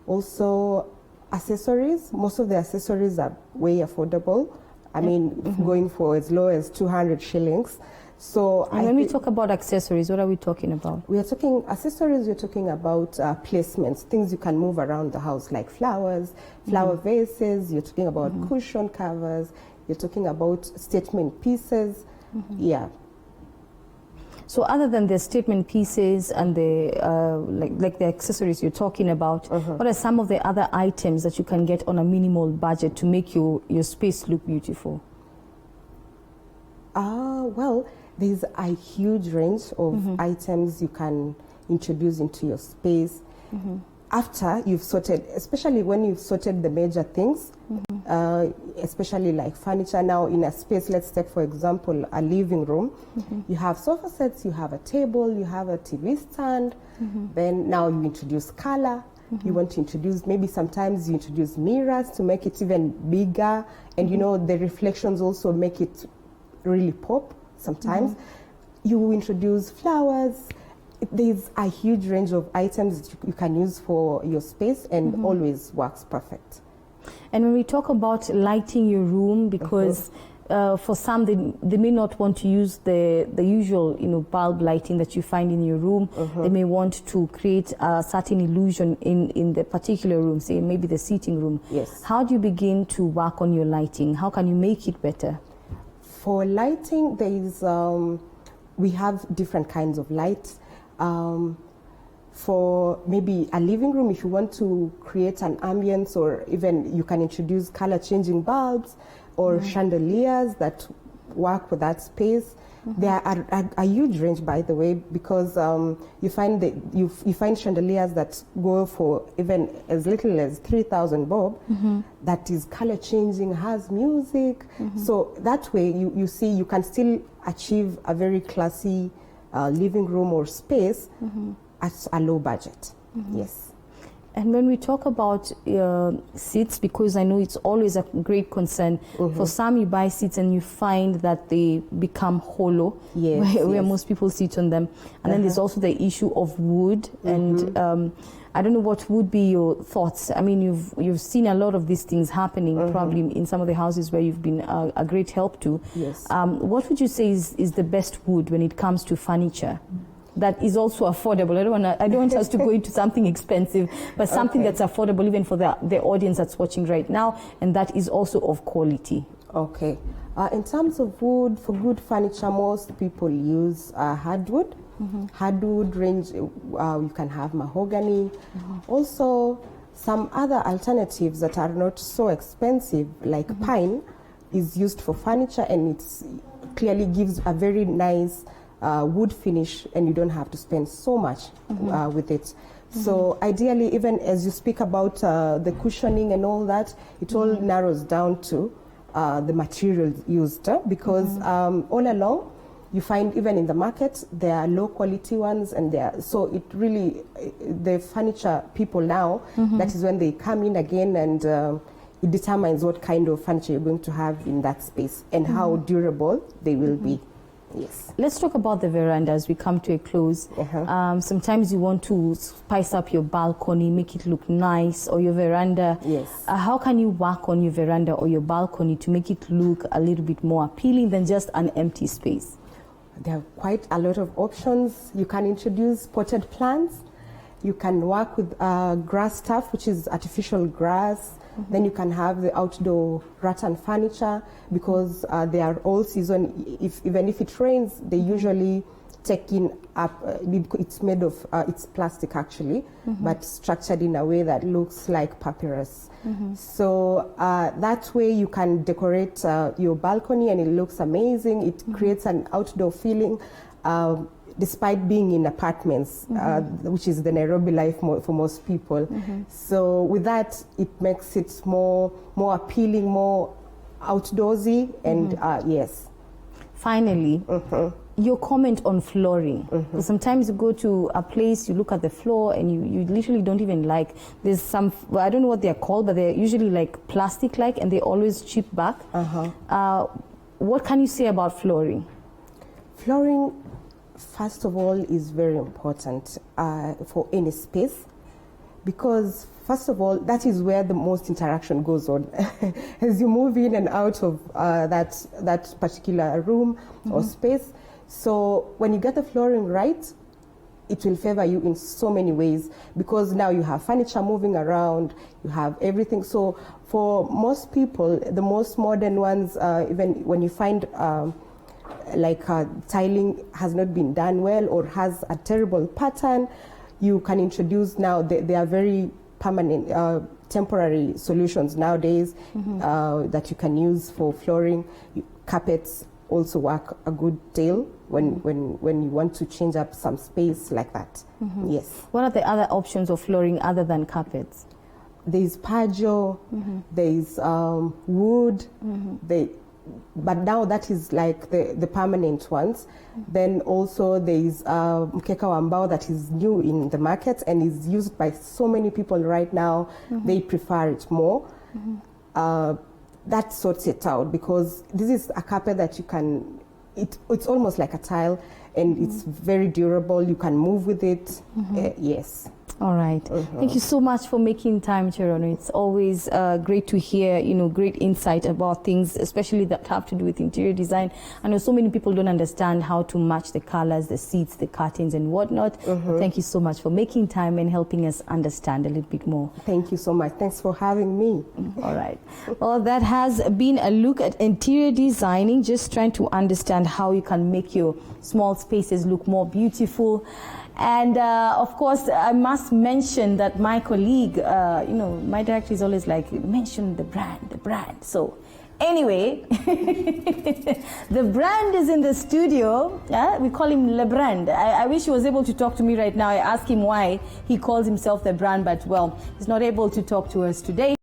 Also, accessories. Most of the accessories are way affordable. I mean, going for as low as 200 shillings. So when we talk about accessories, what are we talking about? We are talking accessories. We're talking about placements, things you can move around the house, like flowers, flower vases. You're talking about cushion covers. You're talking about statement pieces. Yeah. So other than the statement pieces and the like the accessories you're talking about, what are some of the other items that you can get on a minimal budget to make your space look beautiful? Well, there's a huge range of items you can introduce into your space. After you've sorted, especially when you've sorted the major things, especially like furniture. Now in a space, let's take for example a living room, you have sofa sets, you have a table, you have a TV stand, then now you introduce color, you want to introduce, maybe sometimes you introduce mirrors to make it even bigger, and you know the reflections also make it really pop sometimes. You introduce flowers. There's a huge range of items that you can use for your space, and always works perfect. And when we talk about lighting your room, because for some they may not want to use the usual bulb lighting that you find in your room. They may want to create a certain illusion in the particular room, say maybe the sitting room. Yes. How do you begin to work on your lighting? How can you make it better? For lighting, there is we have different kinds of lights. For maybe a living room, if you want to create an ambience, or even you can introduce color changing bulbs or chandeliers that work with that space. There are a huge range, by the way, because you find that you find chandeliers that go for even as little as 3,000 bob. That is color changing, has music. So that way you see you can still achieve a very classy living room or space at a low budget. Yes. And when we talk about seats, because I know it's always a great concern, for some you buy seats and you find that they become hollow, where most people sit on them. And then there's also the issue of wood. And I don't know, what would be your thoughts? I mean, you've seen a lot of these things happening probably in some of the houses where you've been a great help to. Yes. What would you say is the best wood when it comes to furniture that is also affordable? I don't want us to go into something expensive, but something that's affordable even for the audience that's watching right now, and that is also of quality. Okay. In terms of wood, for good furniture, most people use hardwood. Hardwood range, you can have mahogany. Also, some other alternatives that are not so expensive, like pine, is used for furniture, and it clearly gives a very nice wood finish, and you don't have to spend so much with it. So ideally, even as you speak about the cushioning and all that, it all narrows down to the materials used, because all along you find even in the market there are low quality ones, and so it really, the furniture people now, that is when they come in again, and it determines what kind of furniture you're going to have in that space and how durable they will be. Yes. Let's talk about the veranda as we come to a close. Sometimes you want to spice up your balcony, make it look nice, or your veranda. Yes. How can you work on your veranda or your balcony to make it look a little bit more appealing than just an empty space? There are quite a lot of options. You can introduce potted plants. You can work with grass stuff, which is artificial grass. Then you can have the outdoor rattan furniture, because they are all season. Even if it rains, they usually take in up. It's made of it's plastic actually, but structured in a way that looks like papyrus. So that way you can decorate your balcony and it looks amazing. It creates an outdoor feeling. Despite being in apartments, which is the Nairobi life for most people. So with that, it makes it more appealing, more outdoorsy, and yes. Finally, your comment on flooring. Sometimes you go to a place, you look at the floor, and you literally don't even like. There's some, well, I don't know what they're called, but they're usually like plastic-like, and they always chip back. What can you say about flooring? Flooring, first of all, is very important for any space, because first of all, that is where the most interaction goes on. As you move in and out of that particular room or space. So when you get the flooring right, it will favor you in so many ways, because now you have furniture moving around, you have everything. So for most people, the most modern ones, even when you find like tiling has not been done well or has a terrible pattern, you can introduce now, they are very permanent, temporary solutions nowadays that you can use for flooring. Carpets also work a good deal when you want to change up some space like that. Yes. What are the other options of flooring other than carpets? There is Pajo, there is wood, but now that is like the permanent ones. Then also there is mkeka wa mbao that is new in the market and is used by so many people right now. They prefer it more. That sorts it out, because this is a carpet that you can, it's almost like a tile, and it's very durable. You can move with it. Yes. All right. Thank you so much for making time, Cherono. It's always great to hear, great insight about things, especially that have to do with interior design. I know so many people don't understand how to match the colors, the seats, the curtains, and whatnot. Thank you so much for making time and helping us understand a little bit more. Thank you so much. Thanks for having me. All right. Well, that has been a look at interior designing, just trying to understand how you can make your small spaces look more beautiful. And of course, I must mention that my colleague, my director is always like, mention the brand. So anyway, the brand is in the studio. We call him Le Brand. I wish he was able to talk to me right now. I asked him why he calls himself the brand, but well, he's not able to talk to us today.